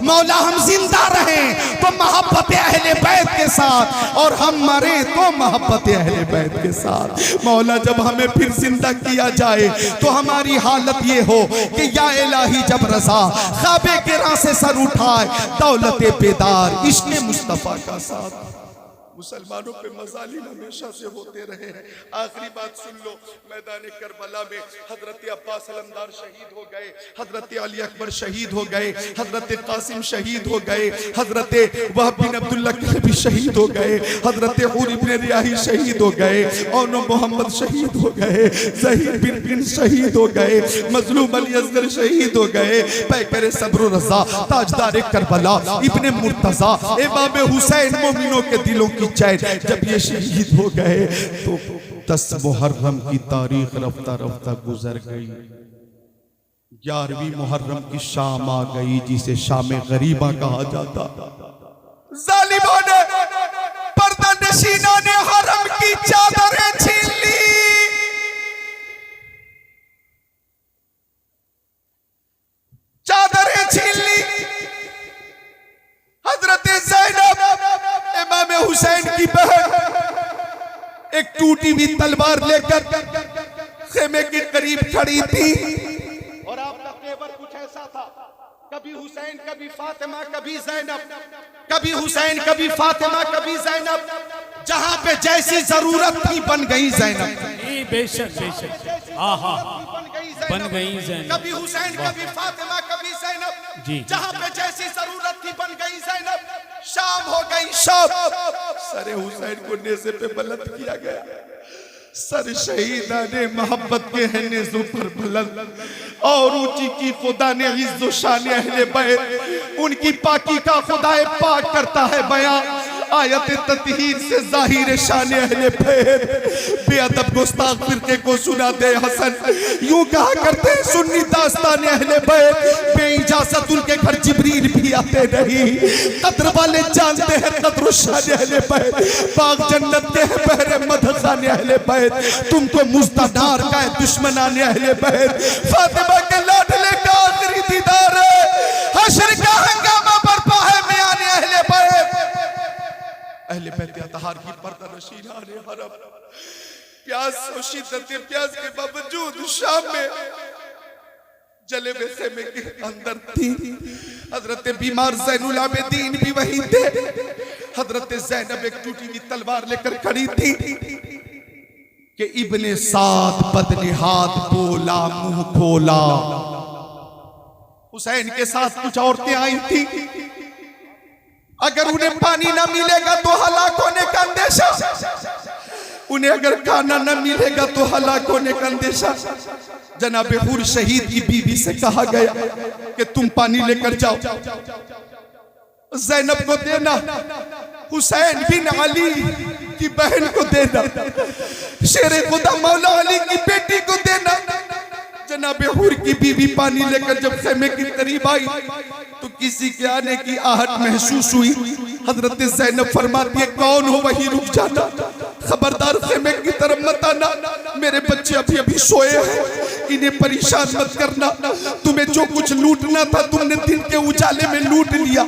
मौला। हम जिंदा रहें तो मोहब्बत अहले बैत के साथ और हम मरे तो मोहब्बत अहले बैत के साथ। मौला जब हमें फिर जिंदा किया जाए तो हमारी हालत ये हो कि या इलाही जब रज़ा ख्वाबे के राह से सर उठाए दौलत बेदार इश्क़ मुस्तफ़ा का साथ। मुसलमानों पे मज़ालिम हमेशा से होते रहे हैं। आखिरी बात सुन लो, मैदान करबला में हजरत अब्बास अलमदार शहीद हो गए, हजरत अली अकबर शहीद हो गए, हजरत कासिम शहीद हो गए, हजरत वहब बिन अब्दुल्ला भी शहीद हो गए, हजरत हुर इब्न रियाही शहीद हो गए, औनो मोहम्मद शहीद हो गए, ज़हीर बिन शहीद हो गए, मजलूम अली असगर शहीद हो गए, पैकर सब्र रज़ा ताजदार करबला इब्न मुर्तज़ा इमाम हुसैन मोमिनों के दिलों की चैन जब ये शहीद हो गए तो 10 मुहर्रम की तारीख रफ्ता रफ्ता गुजर गई। 11वीं मुहर्रम की शाम आ गई जिसे शाम गरीबा कहा जाता। जालिमों ने पर्दा नशीनों ने हरम की चादरें छीन ली। चादरें छीन ली। हजरत ज़ैनब इमाम हुसैन की बहन एक टूटी हुई तलवार लेकर खेमे के करीब खड़ी थी और आपका तेवर कुछ ऐसा था, कभी हुसैन कभी फातिमा कभी ज़ैनब, कभी हुसैन कभी फातिमा कभी ज़ैनब, जहां पे जैसी जरूरत थी बन गई ज़ैनब। बेशक बेशक बन गई ज़ैनब। कभी हुसैन कभी फातिमा कभी ज़ैनब, जहां पे जैसी जरूरत थी बन गई ज़ैनब। शाम हो गई शाम, सरे हुसैन को नेज़े पे बुलंद किया गया। सर शहीदाने मोहब्बत के हैं नेज़ों पर बुलंद और ऊंची की खुदा ने इज़्ज़ो शान अहले बैत उनकी पाकी का खुदाए पाक करता है बयां। आयत ततहीर से जाहिर शान अहले बैत बेअदब गुस्ताख फिरके को सुना दे हसन। यूं कहा करते हैं सुन्नी दास्तान अहले बैत बेइजाजत उनके घर जिब्रील भी आते नहीं। कद्र वाले जानते हैं कद्र शान अहले बैत, बाग जन्नत के हैं बहरे मदखान अहले बैत। तुमको मुस्तदार का है दुश्मनान अहले बैत। फातिमा के लाडले का आखिरी दीदार है, हश्र का हंगामा बरपा है मियान अहले बैत। अहले बैत अतहार की पर्दा नशीनाने हरम प्यास और शिद्दत प्यास के बावजूद शाम में जले हुए खेमे के अंदर थी। हजरत बीमार ज़ैनुल आबिदीन भी वहीं थे। हजरत ज़ैनब एक टूटी हुई तलवार लेकर खड़ी थी कि इब्ने साद बदनिहात बोला मुंह खोला। हुसैन के साथ कुछ औरतें आई थी, अगर उन्हें पानी ना मिलेगा तो हलाक होने का अंदेशा, उन्हें अगर खाना न मिलेगा तो हलाक होने का अंदेशा। जनाब हुर शहीद की बीवी से कहा गया कि तुम पानी लेकर जाओ, ज़ैनब को देना, हुसैन बिन अली की बहन को देना, शेरे खुदा मौला अली की बेटी को देना। जनाब हुर की बीवी पानी लेकर जब खेमे की करीब आई तो किसी के आने की आहट महसूस हुई। हजरत ज़ैनब फरमाती है कौन हो वहीं रुक जाना, खबरदार खेमे की तरफ मत आना, मेरे बच्चे अभी अभी सोए हैं, इन्हें परेशान मत करना। तुम्हें जो कुछ लूटना था तुमने दिन के उजाले में लूट लिया,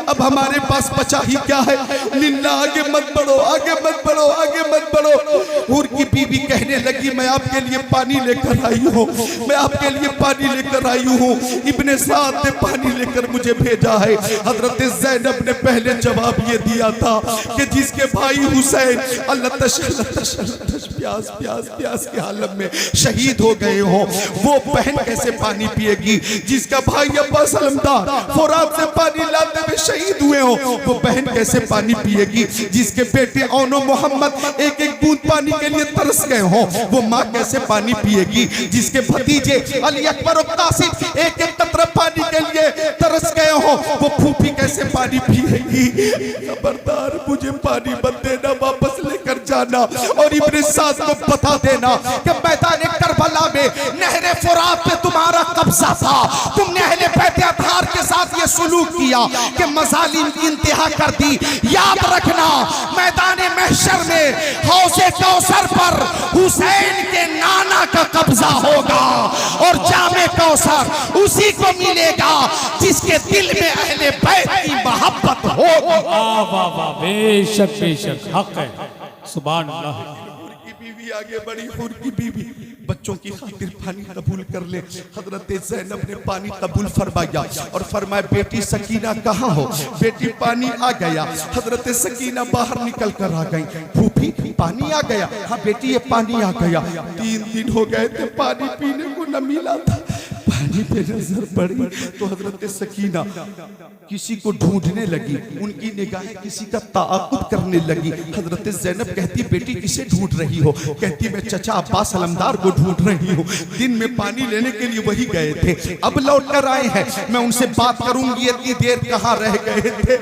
अब हमारे पास बचा ही क्या है। लिल्ला आगे मत बढ़ो, आगे मत बढ़ो, आगे मत बढ़ो। हूर की बीवी कहने लगी मैं आपके लिए पानी लेकर आई हूँ, मैं आपके लिए पानी लेकर आई हूँ। इब्ने साद ने पानी लेकर मुझे भेजा है। हजरत ज़ैनब ने पहले जवाब ये दिया था कि जिसके भाई हुसैन अल्लाह प्यास प्यास प्यास के हालत में शहीद हो गए हो, वो बहन कैसे पानी पिएगी। जिसका भाई अब्बास अलमदार फुरात से पानी लाते हुए शहीद हुए हो, वो बहन कैसे पानी पिएगी। जिसके बेटे औनो मोहम्मद एक एक बूंद पानी के लिए तरस गए हो, वो माँ कैसे पानी पिएगी। जिसके भतीजे अली अकबर और कासिम एक एक कतरा पानी के लिए तरस गए हो, वो फूफी कैसे पानी पिएगी। खबरदार मुझे पानी मत देना, वापस लेकर जाना और इब्ने साद को बता देना कि मैदान करबला में नहरे फुरात पे तुम्हारा कब्जा था। तुमने अहले बैत अतहार के साथ ये सुलूक किया कि मजालिम की इंतहा कर दी। याद रखना मैदान महशर में हौज़े कौसर पर हुसैन के नाना का कब्जा होगा और जामे कौसर उसी को मिलेगा जिसके दिल में अहले बैत की मोहब्बत होगी। वाह वाह वाह, बेशक बेशक हक है। सुभान अल्लाह। बीवी आगे बढ़ी, हुर की बीवी बच्चों की खातिर पानी कबूल कर ले। हजरत ज़ैनब ने पानी कबूल फरमाया और फरमाया बेटी सकीना कहाँ हो। बेटी पानी आ गया। हजरत सकीना बाहर निकल कर आ गई। फूफी पानी आ गया। हाँ बेटी ये पानी आ गया। 3 दिन हो गए थे पानी पीने को न मिला था। पानी पे नजर पड़ी तो हजरत सकीना किसी को ढूंढने लगी। उनकी निगाहें किसी का ताक़ुब करने लगी। हजरत ज़ैनब कहती बेटी किसे ढूंढ रही हो। कहती मैं चचा अब्बास अलमदार को ढूंढ रही हूँ। दिन में पानी लेने के लिए वही गए थे, अब लौट कर आए हैं। मैं उनसे बात करूंगी, इतनी देर कहाँ रह गए थे।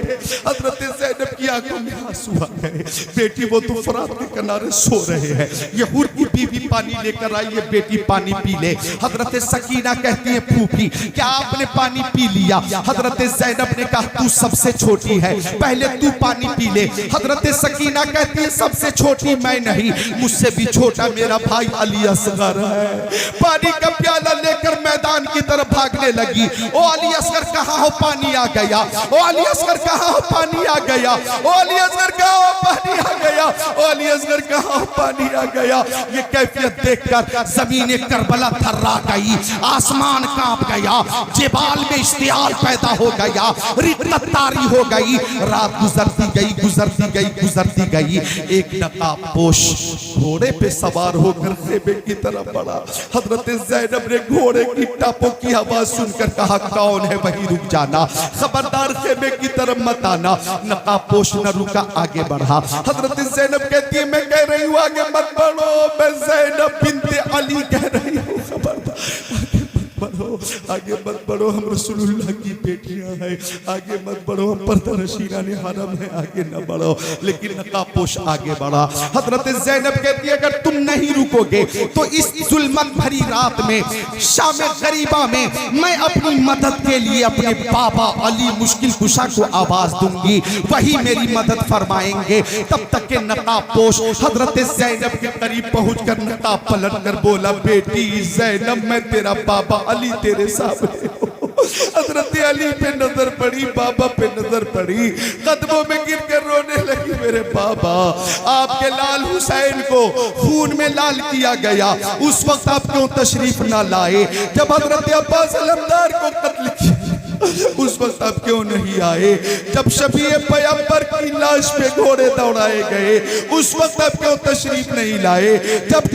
हजरत ज़ैनब की आंखों में आंसू आ गए। बेटी वो तो फुरात के किनारे सो रहे हैं। ये हुर की बीवी पानी लेकर आई है, बेटी पानी पी ले। हजरत सकीना कहती है फूफी क्या आपने पानी पी लिया। हजरत ज़ैनब ने कहा तू सबसे छोटी है, पहले तू पानी पी ले। हजरत सकीना कहती है सबसे छोटी मैं नहीं, मुझसे भी छोटा मेरा भाई अली असगर है। पानी का प्याला लेकर मैदान की तरफ भागने लगी। ओ अली असगर कहाँ हो, पानी आ गया। ओ अली असगर कहाँ हो, पानी आ गया। ओ अली असगर कहाँ हो, पानी आ गया। ओ अली असगर कहाँ हो, पानी आ गया। ये कैफियत देखकर ज़मीन करबला थर्रा गई, आसमान कांप गया, जिबाल में इश्तियाल पैदा हो गया, रिक्कत तारी हो गई। रात गुजरती गई, गुजरती गई, गुजरती गई। एक नकाबपोश घोड़े पे सवार होकर खेमे की तरफ बढ़ा। हजरत ज़ैनब ने घोड़े की टापों की आवाज सुनकर कहा कौन है वहीं रुक जाना, खबरदार खेमे की तरफ मत आना। नकाबपोश न रुका, आगे बढ़ा। हजरत ज़ैनब कहती है मैं कह रही हूँ आगे मत बढ़ो, मैं ज़ैनब बिन्ते अली कह रही हूँ, खबरदार बढ़ो, आगे मत बढ़ो, हम रसूलुल्लाह की बेटियां हैं, आगे मत बढ़ो, हम पर्दा नशीराने हरम है, आगे न बढ़ो। लेकिन नकाबपोश आगे बढ़ा। हजरत ज़ैनब कहती है अगर तुम नहीं रुकोगे तो इस जुल्मत भरी रात में शाम गरीबा में मैं अपनी मदद के लिए अपने बाबा अली मुश्किल कुशा को आवाज दूंगी, वही मेरी मदद फरमाएंगे। तब तक के नकाबपोश हजरत ज़ैनब के करीब पहुंचकर नकाब पलट कर बोला बेटी ज़ैनब मैं तेरा बाबा अली तेरे सामने हो। हजरत अली पे नजर पड़ी, बाबा पे नजर पड़ी, कदमों में गिर कर रोने लगी मेरे बाबा। आपके लाल हुसैन को खून में लाल किया गया, उस वक्त आप क्यों तशरीफ ना लाए। जब हजरत अब्बास अलमदार को कत्ल किया उस वक्त आप क्यों नहीं आए। जब शफीए पैगंबर की लाश पे घोड़े दौड़ाए गए उस वक्त आप क्यों तशरीफ नहीं लाए। जब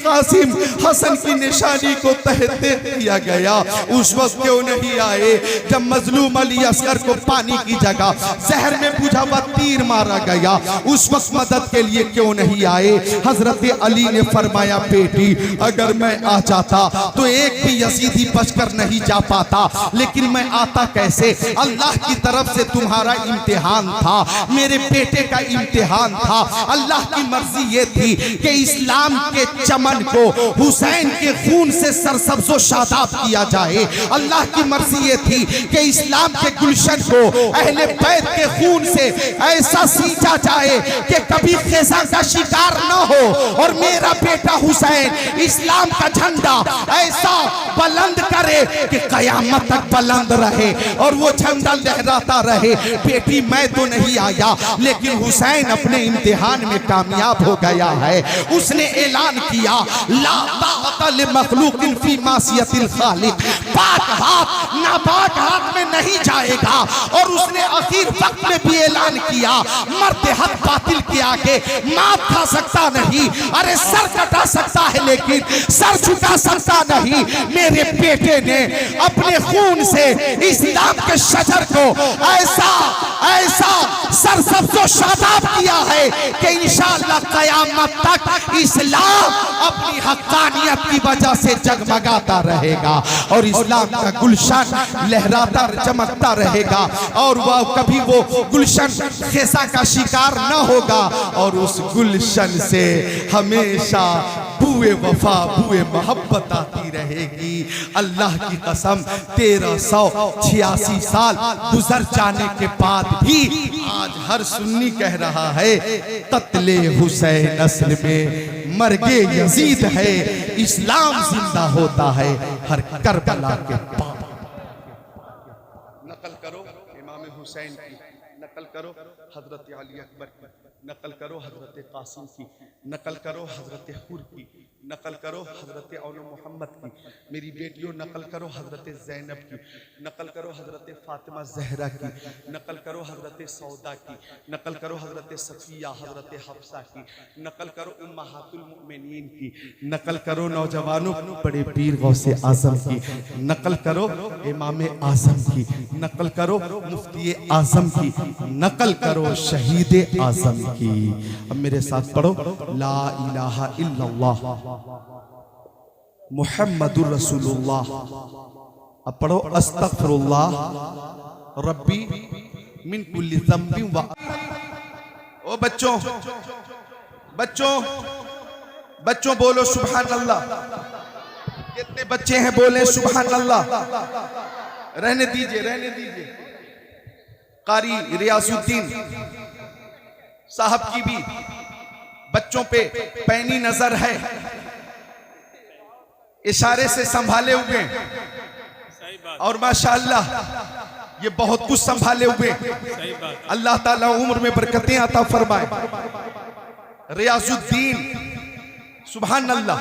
कासिम हसन की निशानी को तहते किया गया उस वक्त क्यों नहीं आए। जब मजलूम अली असगर को पानी की जगह जहर में बुझा हुआ तीर मारा गया उस वक्त मदद के लिए क्यों नहीं आए। हजरत अली ने फरमाया बेटी अगर मैं आ जाता तो एक भी यजीदी बचकर नहीं जा पाता, लेकिन मैं आता कैसे। अल्लाह की तरफ से तुम्हारा इम्तिहान था, मेरे बेटे का इम्तिहान था। अल्लाह की मर्जी ये थी कि इस्लाम के चमन चमन को हुसैन के खून से सरसब्जो शादाब किया जाए। अल्लाह की मर्जी ये थी कि इस्लाम के गुलशन को अहले बैत के खून से ऐसा सींचा जाए कि कभी खिज़ा का शिकार न हो, और मेरा बेटा हुसैन इस्लाम का झंडा ऐसा बुलंद करे कि कयामत तक बुलंद रहे और वो झंडा लहराता रहे। बेटी मैं तो नहीं आया, लेकिन हुसैन अपने इम्तिहान में कामयाब हो गया है। उसने ऐलान किया ला ताक़त लिमख़लूक़िन फ़ी मासियतिल ख़ालिक़, पाक हाथ नापाक हाथ में नहीं जाएगा। और उसने आखिर वक्त में भी ऐलान किया मर्द हक बातिल के आगे मात खा सकता नहीं, अरे सर कटा सकता है लेकिन सर झुका सकता नहीं। मेरे बेटे ने अपने खून से इस्लाम के शजर को ऐसा ऐसा सरसब्जो शादाब किया है कि इंशाअल्लाह क़यामत तक इस्लाम अपनी हक़ानियत की वजह से जगमगाता रहेगा और इस्लाम का गुलशन लहराता चमकता रहेगा, और वह कभी वो गुलशन खिज़ा का शिकार न होगा, और उस गुलशन से हमेशा बुए वफा बुए मोहब्बत आती रहेगी। अल्लाह की कसम 1386 साल गुजर जाने के बाद भी आज हर सुन्नी कह रहा है कत्ले हुसैन असल में मर्गे यजीद है, इस्लाम जिंदा होता है हर करबला के पास। नकल करो इमाम हुसैन की, नकल करो हजरत अली अकबर की, नकल करो हजरत कासिम की, नकल करो हजरत हुर की, नकल करो हजरत औनो मोहम्मद की। मेरी बेटियों नकल करो हजरत ज़ैनब की, नकल करो हजरत फातिमा ज़हरा की, नकल करो हजरत सौदा की, नकल करो हजरत सफिया हजरत हफ्सा की, नकल करो उम्महातुल मुमिनीन की, नकल करो नौजवानों बड़े पीर गौसे आजम की, नकल करो इमाम आजम की, नकल करो मुफ्ती आजम की, नकल करो शहीद आजम की। अब मेरे साथ पढ़ो ला इलाहा इल्लल्लाह मुहम्मदुर रसूलुल्लाह। अब पढ़ो अस्तगफिरुल्लाह रब्बी मिन कुल्ली ज़ंबिन व। ओ बच्चों बच्चों बच्चों बोलो सुभान अल्लाह। कितने बच्चे हैं बोले सुभान अल्लाह। रहने दीजिए रहने दीजिए। कारी रियाजुद्दीन साहब की भी बच्चों पे पैनी नजर है, इशारे से संभाले हुए और माशाअल्लाह ये बहुत कुछ संभाले हुए। अल्लाह ताला उम्र में बरकतें अता फरमाए। रियाजुद्दीन सुभान अल्लाह,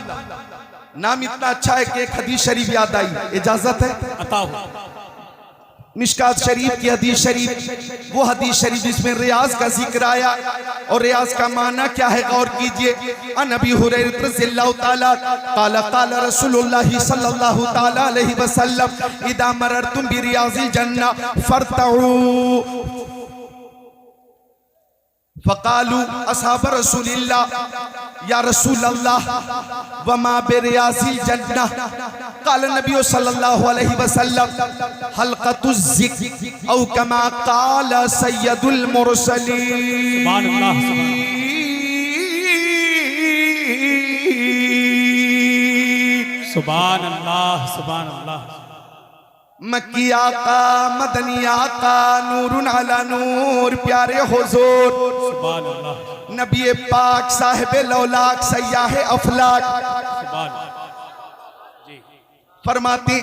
नाम इतना अच्छा है कि एक हदीस शरीफ याद आई, इजाजत है अता हो। मिशकात शरीफ की हदीस शरीफ, वो हदीस शरीफ जिसमें रियाज का जिक्र आया, और रियाज का माना क्या है गौर कीजिए। अन अबी हुरैरा रज़ियल्लाहु ताला क़ाला क़ाला रसूलुल्लाह सल्लल्लाहु ताला अलैहि वसल्लम इदा मररतुम बिरियाज़िल जन्ना फरतऊ फ़क़ालू असहाब रसूलिल्लाह या रसूलल्लाह वमा बिरियाज़िल जन्ना क़ाल नबी सल्लल्लाहु अलैहि वसल्लम हल्क़तुज़ ज़िक्र औ कमा क़ाल सय्यदुल मुरसलीन। सुभान अल्लाह सुभान अल्लाह सुभान अल्लाह। मक्की आका मदनी आका नूरुन अला नूर प्यारे हुजूर सुभान अल्लाह नबी पाक साहिब लौलाक सयाह अफलाक सुभान जी फरमाते।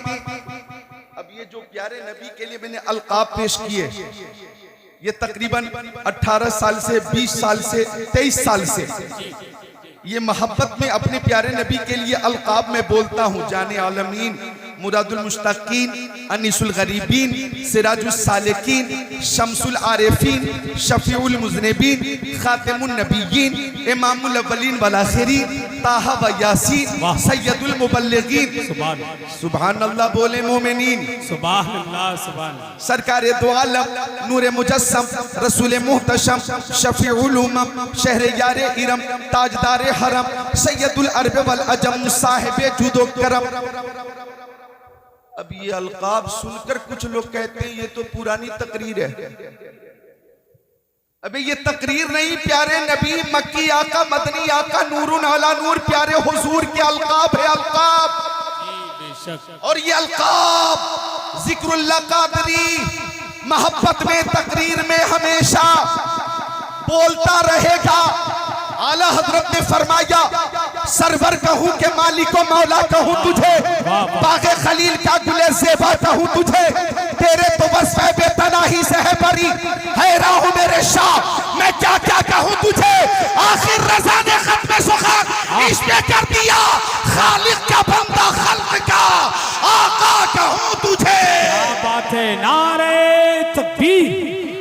अब ये जो प्यारे नबी के लिए मैंने अलकाब पेश किए, ये तकरीबन 18 साल से 20 साल से 23 साल से ये मोहब्बत में अपने प्यारे नबी के लिए अलकाब में बोलता हूँ। जाने आलमीन, मुरादुल मुश्ताकीन, अनीसुल गरीबीन, सिराजुल सालिकीन, शम्सुल आरिफीन, शफीउल मुज़निबीन, खातिमुन नबिय्यीन, इमामुल अव्वलीन वल आखिरीन, ताहा व यासीन, सय्यदुल मुबल्लिगीन। सुभान अल्लाह बोले मोमिनीन। सुभान अल्लाह सुभान अल्लाह। सरकारे दो आलम, नूरे मुजस्सम, रसूल मुहतशम, शफीउल उम्म, शहरे यारे इरम, ताजदारे हरम, सैयदुल अरब वल अजम, साहिबे जुदो करम। अब ये अलकाब सुनकर कुछ लोग कहते हैं ये तो पुरानी तकरीर है। अबे ये तकरीर नहीं, प्यारे नबी मक्की आका मदनी आका नूरुन अला नूर प्यारे हुजूर के अलकाब है, अलकाब। और ये अलकाब जिक्रुल्लाह कादरी मोहब्बत में तकरीर में हमेशा बोलता रहेगा। आला हजरत ने फरमाया सरवर कहूं के मालिको मौला कहूं तुझे, बागे खलील का गुले ज़ेबा कहूं तुझे, तेरे तो बस बेतनाही से है बरी, हैरान हूं मेरे शाह मैं क्या क्या कहूं तुझे। आखिर रज़ा ने खत्म सुखा इश्क़ कर दिया, खालिक का बंदा खल्क़ का आका कहूं तुझे। क्या बात है। नारे तकबीर,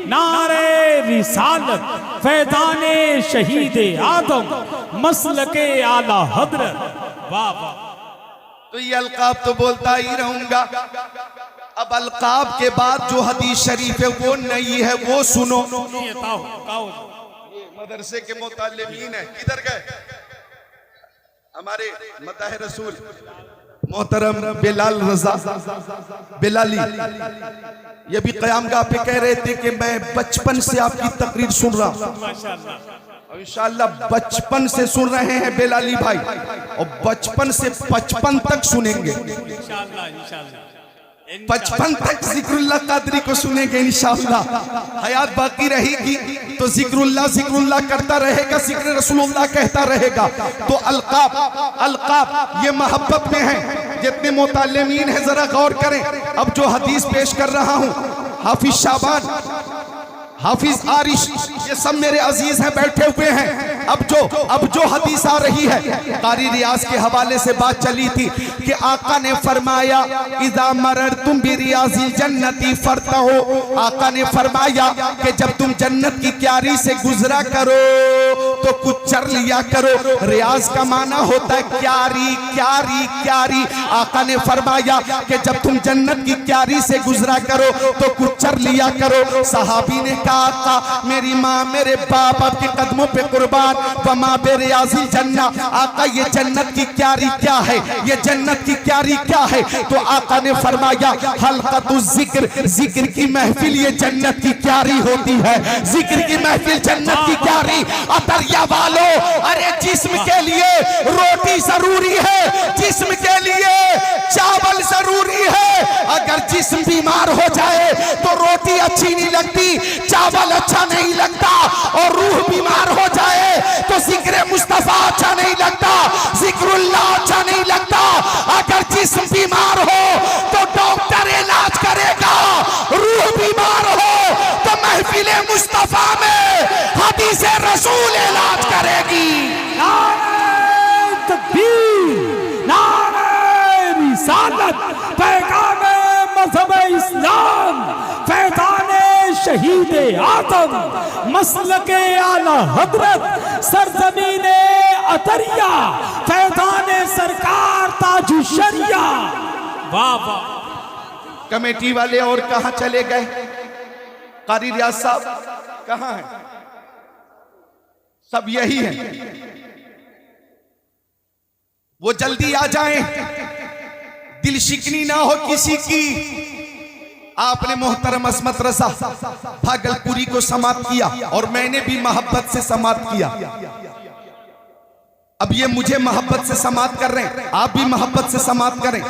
नारे रिसालत, फैज़ाने शहीद आदम, मसलके आला हजरत। वाह वाह। तो ये अलकाब तो बोलता ही रहूंगा। अब अलकाब के बाद जो हदीस शरीफ है वो नहीं है, वो सुनो। ये मदरसे के मुतालिमीन है, किधर गए हमारे मदाह रसूल मोहतरम बिलाल रजा बिलाली, ये भी क़यामगाह पे कह रहे थे कि मैं बचपन से आपकी तकरीर सुन रहा हूं। इंशाअल्लाह बचपन से सुन रहे हैं बिलाली भाई, और बचपन से 55 तक सुनेंगे। इंशाअल्लाह 55 तक जिक्रुल्लाह कादरी को सुनेंगे इंशाअल्लाह। हयात बाकी रहेगी तो जिक्रुल्लाह करता रहेगा, जिक्र रसूलुल्लाह कहता रहेगा। तो अलकाब, अलकाब ये मोहब्बत में है। जितने मुताल्लिमीन हैं जरा गौर करें। अब जो हदीस पेश कर रहा हूं, हाफिज शाबान, हाफिज आरिश, ये सब मेरे अजीज हैं, बैठे हुए हैं। अब जो हदीस आ रही है, कारी रियाज के हवाले से बात चली थी कि आका ने फरमाया इज़ा मररतुम बिरियाज़िल जन्नती फरतहु, आका ने फरमाया कि जब तुम जन्नत की क्यारी से गुजरा करो तो कुछ चर लिया करो। रियाज का माना होता है क्यारी, क्यारी, क्यारी। आका ने फरमाया कि जब तुम जन्नत की क्यारी से गुजरा करो तो कुछ चर लिया करो। सहाबी ने कहा आका मेरी माँ मेरे बाप आपके कदमों पे कुर्बान, वमा बिरियाज़िल जन्ना। आका ये जन्नत की क्यारी क्या है, ये जन्नत की क्यारी क्या है? तो आका ने फरमाया हल्क़तु ज़िक्र, जिक्र की महफिल ये जन्नत की क्यारी होती है। जिक्र की महफिल जन्नत की क्यारी। अतरिया वालों, अरे जिस्म के लिए रोटी जरूरी है, जिस्म के लिए चावल जरूरी है। अगर जिस्म बीमार हो जाए तो रोटी अच्छी नहीं लगती, चावल अच्छा नहीं लगता, और रूह बीमार हो जाए तो जिक्र मुस्तफा अच्छा नहीं लगता, जिक्रुल्लाह अच्छा नहीं लगता। अगर जिस्म बीमार हो तो डॉक्टर इलाज करेगा, रूह बीमार हो तो महफिले मुस्तफा में हदीसे रसूल इलाज करेगी। नारे तकबीर, नारे रिसालत, पैगामे मज़हब इस्लाम, फैज़ाने शहीद आदम, मसलके आला हजरत, सरजमीने अतरिया, फैज़ाने सरकार ताजु शरिया। वाह वाह। कमेटी वाले और कहां चले गए? कारी रियाज साहब कहां हैं? सब यही हैं, वो जल्दी आ जाएं, दिल शिकनी ना हो किसी की। आपने मोहतरम अस्मत रजा भागलपुरी को समाप्त किया और मैंने भी मोहब्बत से समाप्त किया। अब ये मुझे मोहब्बत से समाप्त कर रहे हैं, आप भी मोहब्बत से समाप्त करें।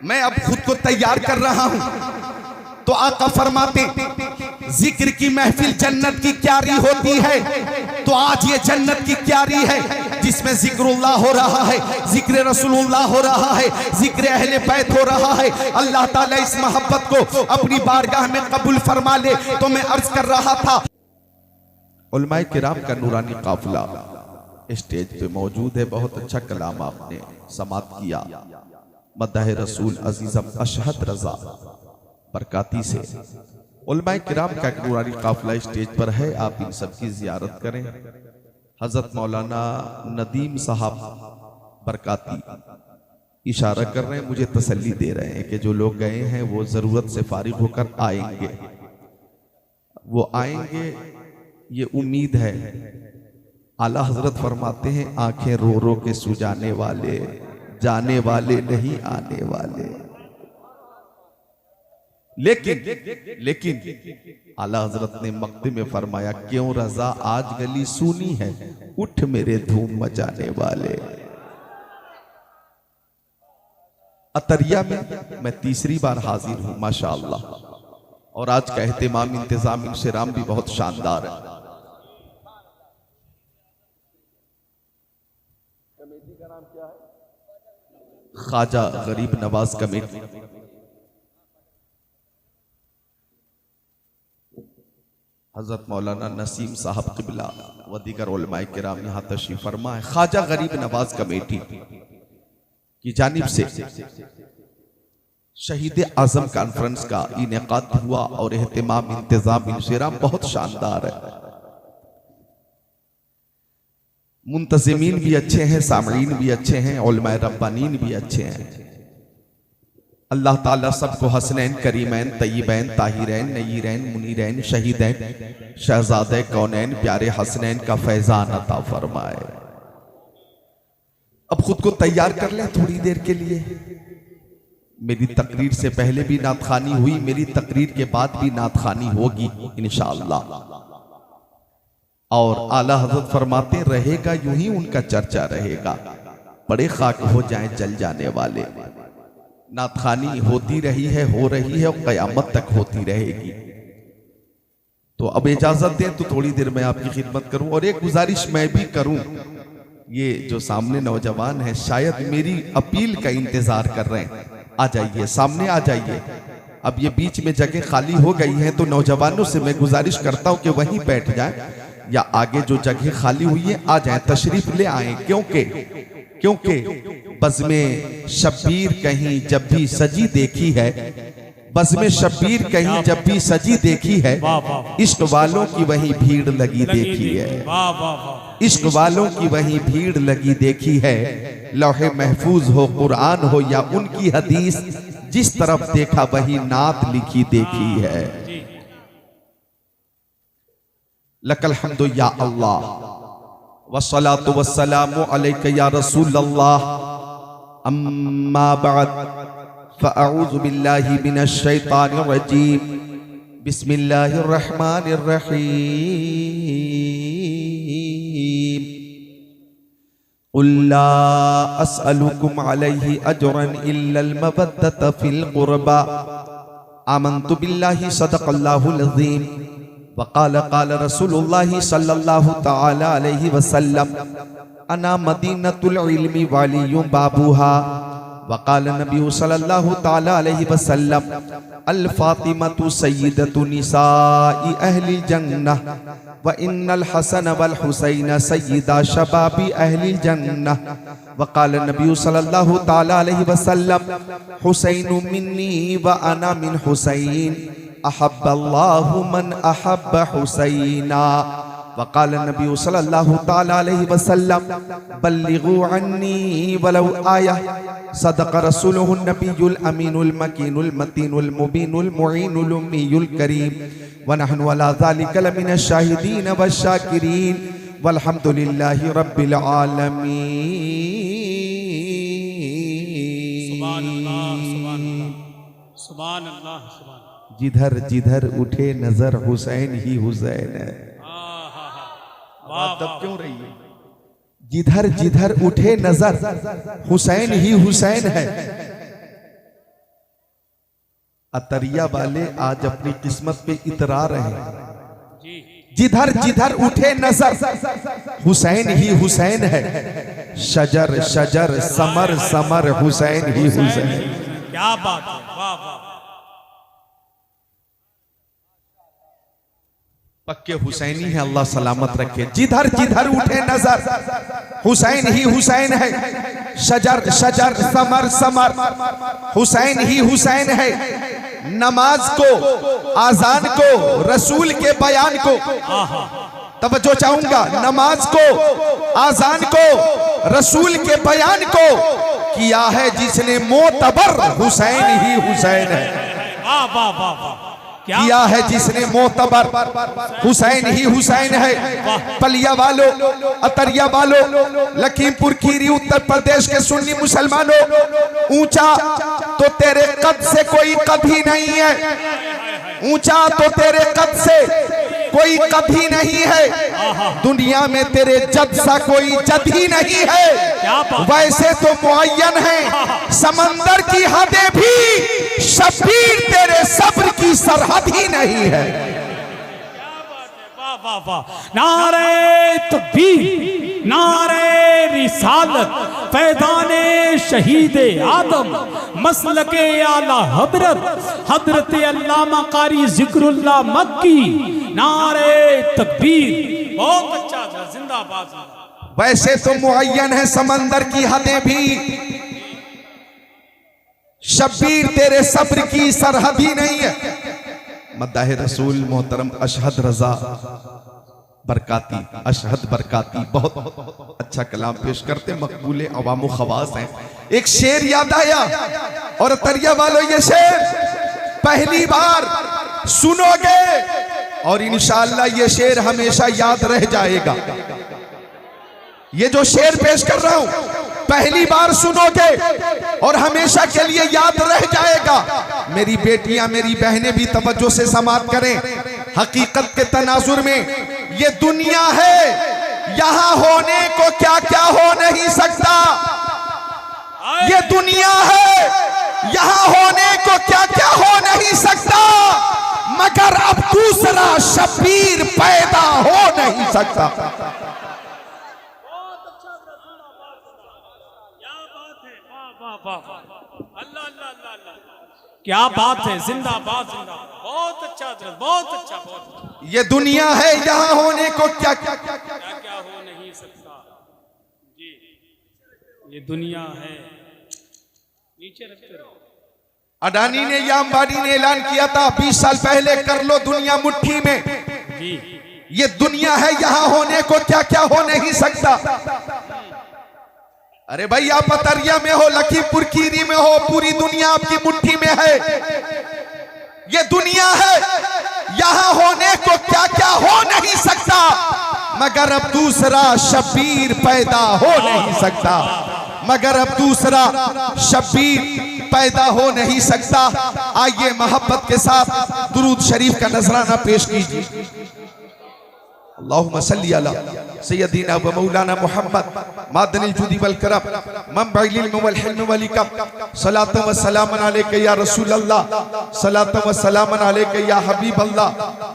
मैं अब खुद को तैयार कर रहा हूं। तो आका फरमाते जिक्र की महफिल जन्नत की क्यारी होती है। तो आज ये जन्नत की क्यारी है जिसमें जिक्रुल्लाह हो रहा है, जिक्र रसूलुल्लाह हो रहा है, जिक्र अहले बैत हो रहा है। अल्लाह ताला इस मोहब्बत को अपनी बारगाह में कबूल फरमा ले। तो मैं अर्ज कर रहा था, उलमाए किराम का नूरानी काफिला स्टेज पे मौजूद है। बहुत अच्छा कलाम आपने समाप्त किया। मद्दाह रसूल अजीज़म अशहद रजा बरकाती से उलमाए किराम का नूरानी काफिला स्टेज पर है। आप इन सब की जियारत करें। हजरत मौलाना नदीम साहब बरकाती इशारा कर रहे हैं, मुझे तसल्ली दे रहे हैं कि जो लोग गए हैं वो जरूरत से फारिग होकर आएंगे, वो आएंगे, ये उम्मीद है। आला हजरत फरमाते हैं आंखें रो रो के सुजाने वाले, जाने वाले नहीं आने वाले। लेकिन आला हजरत ने मक्ते में फरमाया, क्यों रजा आज गली सुनी है, उठ मेरे धूम मचाने वाले। अतरिया में मैं तीसरी बार हाजिर हूं माशाअल्लाह, और आज का एहतिमाम इंतजाम इंशराम भी बहुत शानदार है। कमेटी का नाम क्या है? ख्वाजा गरीब नवाज कमेटी। हजरत मौलाना नसीम साहब क़िबला व दीगर उलमाए किराम यहाँ तशरीफ फरमा है। ख्वाजा गरीब नवाज कमेटी की जानिब से शहीद आजम कॉन्फ्रेंस का इनेकाद हुआ और एहतिमाम इंतजाम इंशराम बहुत शानदार है। मुंतज़िमीन भी अच्छे हैं, सामईन भी अच्छे हैं, उलमाए रब्बानीन भी अच्छे हैं। अल्लाह ताला सबको हसनैन, करीमैन, तय्यबैन, ताहिरैन, नयीरैन, मुनीरैन, शहीदैन, शहजादे कौनैन, प्यारे हसनैन का फैजान अता फरमाए। अब खुद को तैयार कर लें थोड़ी देर के लिए। मेरी तकरीर से पहले भी नातखानी हुई, मेरी तकरीर के बाद भी नातखानी होगी इंशाअल्लाह। और आला हजरत फरमाते रहेगा यूं ही उनका चर्चा रहेगा, बड़े खाक हो जाएं जल जाने वाले। नातखानी होती रही है, हो रही है और कयामत तक होती रहेगी। तो अब इजाजत दें तो थोड़ी देर में आपकी खिदमत करूं। और एक गुजारिश मैं भी करूं, ये जो सामने नौजवान है शायद मेरी अपील का इंतजार कर रहे हैं, आ जाइए, सामने आ जाइए। अब ये बीच में जगह खाली हो गई है तो नौजवानों से मैं गुजारिश करता हूं कि वहीं बैठ जाएं, या आगे जो जगह खाली हुई है आ जाएं, तशरीफ ले आए। क्योंकि बज़्मे शब्बीर कहीं जब भी सजी देखी है, बज़्मे शब्बीर कहीं जब भी सजी देखी है, इश्क वालों की वहीं भीड़ लगी देखी है। इश्क वालों की वहीं भीड़ लगी देखी है। लौहे महफूज हो, कुरान हो या उनकी हदीस, जिस तरफ देखा वही नात लिखी देखी है। लकल हम्दु या अल्लाह वस्सलातु वस्सलामु अलैका या रसूल अल्लाह, अम्मा बाद फ़अऊज़ु बिल्लाहि मिनश शैतानिर रजीम, बिस्मिल्लाहिर रहमानिर रहीम। क़ुल ला अस्अलुकुम अलैहि अजरन इल्लल मवद्दत फ़िल क़ुरबा, आमन्तु बिल्लाहि सदक़ल्लाहुल अज़ीम, वक़ाल क़ाल रसूलुल्लाहि सल्लल्लाहु तआला अलैहि वसल्लम, अना मदीनतुल इल्मी वालियुम बाबूहा, वक़ाल नबी सल्लल्लाहु तआला अलैहि वसल्लम, अल फ़ातिमतु सय्यिदतु निसाई अहलिल जन्नह, व इन्नल हसन वल हुसैन सय्यिदा शबाबी अहलिल जन्नह, वक़ाल नबी सल्लल्लाहु तआला अलैहि वसल्लम, हुसैनु मिन्नी व अना मिन हुसैन, अहब्बल्लाहु मन अहब्ब हुसैना, वक़ाल नबी सल्लल्लाहु तआला अलैहि वसल्लम, बल्लिगू अन्नी वलौ आया, सदक़ रसूलुहुन नबियुल अमीनुल मकीनुल मतीनुल मुबीनुल मुईनुल उम्मीयुल करीम, व नहनु अला ज़ालिका लमिनश शाहिदीन वश्शाकिरीन, वल्हम्दुलिल्लाहि रब्बिल आलमीन। सुभान अल्लाह, सुभान अल्लाह, सुभान अल्लाह, सुभान। जिधर जिधर उठे नजर हुसैन ही हुसैन है। तब क्यों रही है? जिधर जिधर उठे नजर हुसैन ही हुसैन है। अतरिया वाले आज अपनी किस्मत पे इतरा रहे हैं। जिधर जिधर उठे नजर हुसैन ही हुसैन है। शजर शजर समर समर हुसैन ही हुसैन। क्या बात है, वाह वाह। पक्के हुसैनी है, अल्लाह सलामत रखे। जिधर जिधर उठे नजर हुसैन ही हुसैन है। शजर शजर समर समर हुसैन ही हुसैन है। नमाज को, आजान को, रसूल के बयान को तवज्जो चाहूंगा। नमाज को, आजान को, रसूल के बयान को किया है जिसने मोतबर हुसैन ही हुसैन है। वाह वाह वाह वाह। किया है जिसने मोतबर, हुसैन ही हुसैन है। पलिया वालों, अतरिया वालों, लखीमपुर खीरी उत्तर प्रदेश के सुन्नी मुसलमानों, ऊंचा तो तेरे कद से कोई कद ही नहीं है, ऊंचा तो तेरे कद से कोई कद ही नहीं है, दुनिया में तेरे जद सा कोई जद ही नहीं है। वैसे तो मुअय्यन है समंदर की हदें भी, शब्बीर तेरे सब्र की सरहद ही नहीं है। वाह वाह वाह। नारे तकबीर, नारे रिसालत, फैज़ाने शहीदे आदम, मसलके आला हजरत, हजरत अल्लामा कारी जिक्रुल्लाह मक्की। नारे तकबीर। बहुत अच्छा था, जिंदाबाद। वैसे तो मुअय्यन है समंदर की हदें भी, शब्बीर तेरे सब्र की सरहद ही नहीं है। मद्दाह रसूल मोहतरम अशहद रजा बरकाती, अशहद बरकाती बहुत अच्छा कलाम पेश करते, मकबूल अवाम खवास हैं। एक शेर याद आया, और तरिया वालों ये शेर पहली बार सुनोगे और इंशाअल्लाह ये शेर हमेशा याद रह जाएगा। ये जो शेर पेश कर रहा हूं पहली बार सुनोगे और हमेशा के लिए याद रह जाएगा। मेरी बेटियां, मेरी बहनें भी तवज्जो से समाअत करें। हकीकत के तनाजुर में ये दुनिया है, यहां होने को क्या क्या हो नहीं सकता। ये दुनिया है, यहां होने को क्या क्या हो नहीं सकता, मगर अब दूसरा शब्बीर पैदा हो नहीं सकता। अल्लाह अल्लाह अल्लाह, क्या बात है, जिंदाबाद जिंदाबाद। बहुत अच्छा, बहुत अच्छा, बहुत अच्छा। ये दुनिया है, यहां होने को क्या क्या क्या क्या हो नहीं सकता जी, ये दुनिया है। नीचे रखते रहो। अडानी ने या अंबानी ने ऐलान किया था 20 साल पहले, कर लो दुनिया मुट्ठी में जी। ये दुनिया है, यहां होने को क्या क्या हो नहीं सकता। अरे भाई आप अतरिया में हो, लखीमपुर खीरी में हो, पूरी दुनिया आपकी मुट्ठी में है। ये दुनिया है, यहां होने को क्या क्या हो नहीं सकता, मगर अब दूसरा शब्बीर पैदा हो नहीं सकता, मगर अब दूसरा शब्बीर पैदा हो नहीं सकता। आइए मोहब्बत के साथ दुरूद शरीफ का नजराना पेश कीजिए। अल्लाहुम्मा सल्ली अला सय्यदिना व मौलाना मुहम्मद मादनिल जुदी वल करम मनबइल इल्म वल हिल्म वल हिकम, सलातु व सलामन अलैका या रसूल अल्लाह, सलातु व सलामन अलैका या हबीब अल्लाह,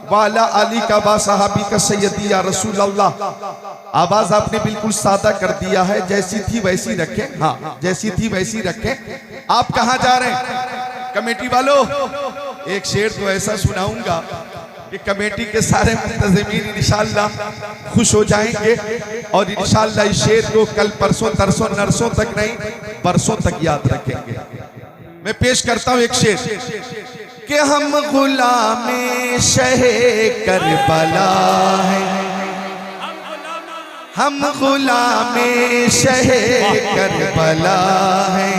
व अला आलिका व सहाबिका सय्यदी या रसूल अल्लाह। आवाज आपने बिल्कुल सादा कर दिया है, जैसी थी वैसी रखें। हाँ, जैसी थी वैसी रखें। आप कहां जा रहे हैं कमेटी वालों? एक शेर तो ऐसा सुनाऊंगा कि कमेटी के सारे मुंतज़िमीन इंशाअल्लाह खुश हो जाएंगे, और इंशाअल्लाह इस शेर को कल परसों तरसों नरसों तक नहीं, बरसों तक याद रखेंगे। मैं पेश करता हूं एक शेर कि हम गुलामे शहे करबला हैं, हम गुलामे शहे करबला हैं,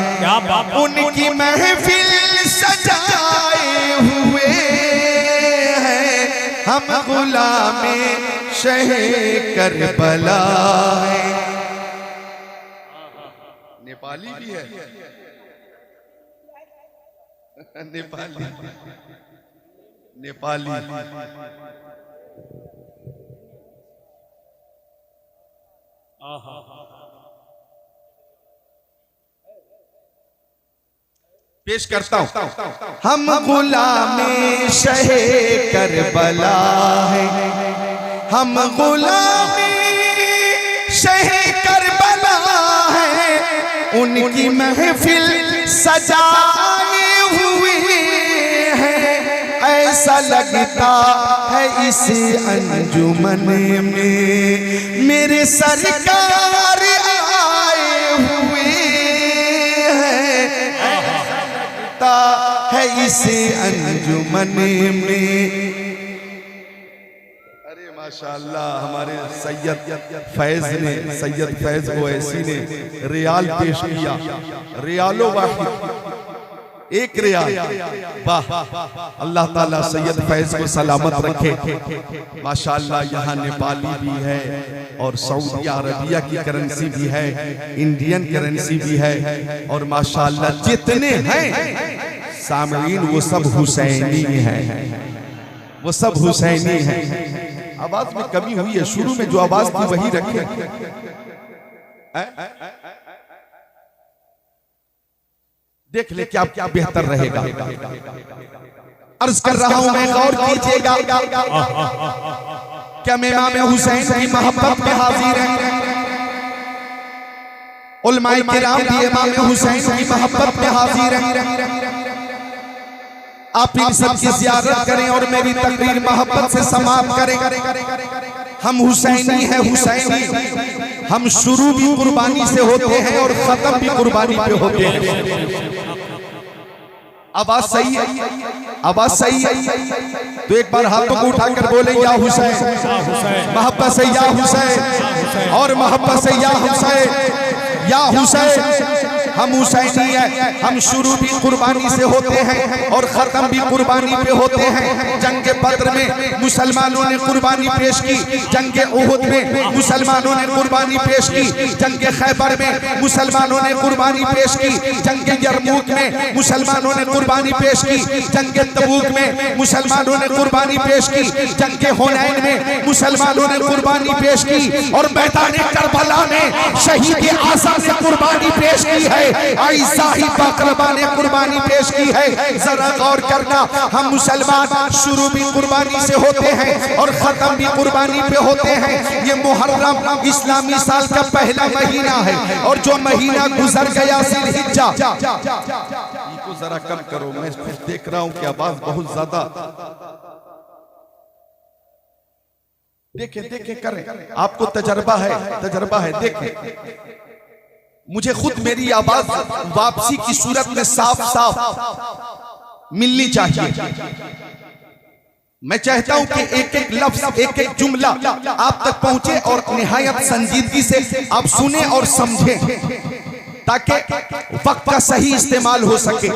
उनकी महफिल सजाए हुए हैं, हम गुलामे शहे करबला हैं। नेपाली भी है, नेपाली नेपाली पेश करता हूं। हम गुलामे शहे करबला है, हम गुलामे शहे करबला है, उनकी महफिल सजाए हुए हैं। ऐसा लगता है इस अंजुमन में मेरे सरकार आए हुए हैं, ऐसा है इस अंजुमन में। अरे माशाअल्लाह, हमारे सैयद फैज ने, सैयद फैज ओवैसी ने रियाल पेश किया, रियालो वाहिद एक रियाल। वाह, अल्लाह ताला सैयद फैज को सलामत रखे। माशाअल्लाह यहाँ नेपाली भी है और सऊदी अरबिया की करेंसी भी है, इंडियन करेंसी भी है, और माशाअल्लाह जितने हैं सामईन वो सब हुसैनी हैं, वो सब हुसैनी हैं। आवाज में कमी हुई है, शुरू में जो आवाज थी वही रखे। देख ले क्या क्या बेहतर रहेगा। अर्ज कर रहा हूं मैं, गौर कीजिएगा। क्या मैं इमाम हुसैन की मोहब्बत में हाजिर हैं? उलमाए किराम भी इमाम हुसैन की मोहब्बत में हाजिर हैं। आप इन सब की ज़ियारत करें और मेरी तकरीर मोहब्बत से समाप्त करें। हम हुसैनी हैं, हुसैनी। हम शुरू भी कुर्बानी से होते हैं और खत्म भी कुर्बानी पे होते हैं। आवाज सही है, आवाज सही है। तो एक बार हाथों को उठाकर बोले या हुसैन, मोहब्बत से या हुसैन, और मोहब्बत से या हुसैन, या हुसैन। हम हुसैनी हैं, हम शुरू भी कुर्बानी से होते हैं और खत्म भी कुर्बानी पे होते हैं। जंग बद्र में मुसलमानों ने कुर्बानी पेश की, जंग उहुद में मुसलमानों ने कुर्बानी पेश की, जंग खैबर में मुसलमानों ने कुर्बानी पेश की, जंग यरमूक में मुसलमानों ने कुर्बानी पेश की, जंग तबूक में मुसलमानों ने कुर्बानी पेश की, जंग हुनैन में मुसलमानों ने कुर्बानी पेश की, और मैदान करबला में शहीद आज़म ने कुर्बानी पेश की है। ऐसा ही बाकरबा ने कुर्बानी पेश की है। जरा गौर करना, हम मुसलमान शुरू भी कुर्बानी से होते हैं और खत्म भी कुर्बानी पे होते हैं। ये मुहर्रम इस्लामी साल का पहला महीना है, और जो महीना गुजर गया ज़िलहिज्जा, इसको जरा कम करो, मैं देख रहा हूं कि आवाज बहुत ज्यादा। देखें देखें करें, आपको तजर्बा है, देखें। मुझे खुद मेरी आवाज वापसी की सूरत में साफ साफ मिलनी चाहिए। मैं चाहता हूं कि एक एक लफ्ज, एक एक जुमला आप तक पहुंचे और निहायत संजीदगी से आप सुने और समझें, ताकि वक्त का सही इस्तेमाल हो सके।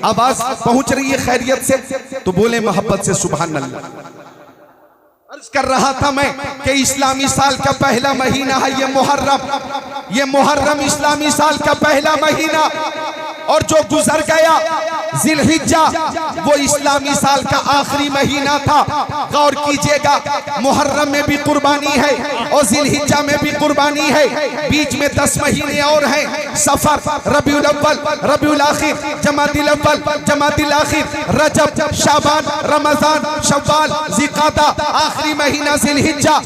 आवाज पहुंच रही है खैरियत से तो बोले मोहब्बत से सुभान अल्लाह। अर्ज कर रहा था मैं कि इस्लामी साल का पहला महीना है ये मुहर्रम इस्लामी साल का पहला महीना, और जो गुजर गया ज़िलहिज्जा वो इस्लामी साल का आखिरी महीना था। गौर कीजिएगा, मुहर्रम में भी कुर्बानी है और ज़िलहिज्जा में भी कुर्बानी है। बीच में 10 महीने और हैं, सफर, रबीउल अव्वल, रबीउल आखिर, जमादिल अव्वल, जमादिल आखिर, रजब, शाबान, रमजान, शव्वाल, ज़िलक़ादा, आखिरी महीना ज़िलहिज्जा।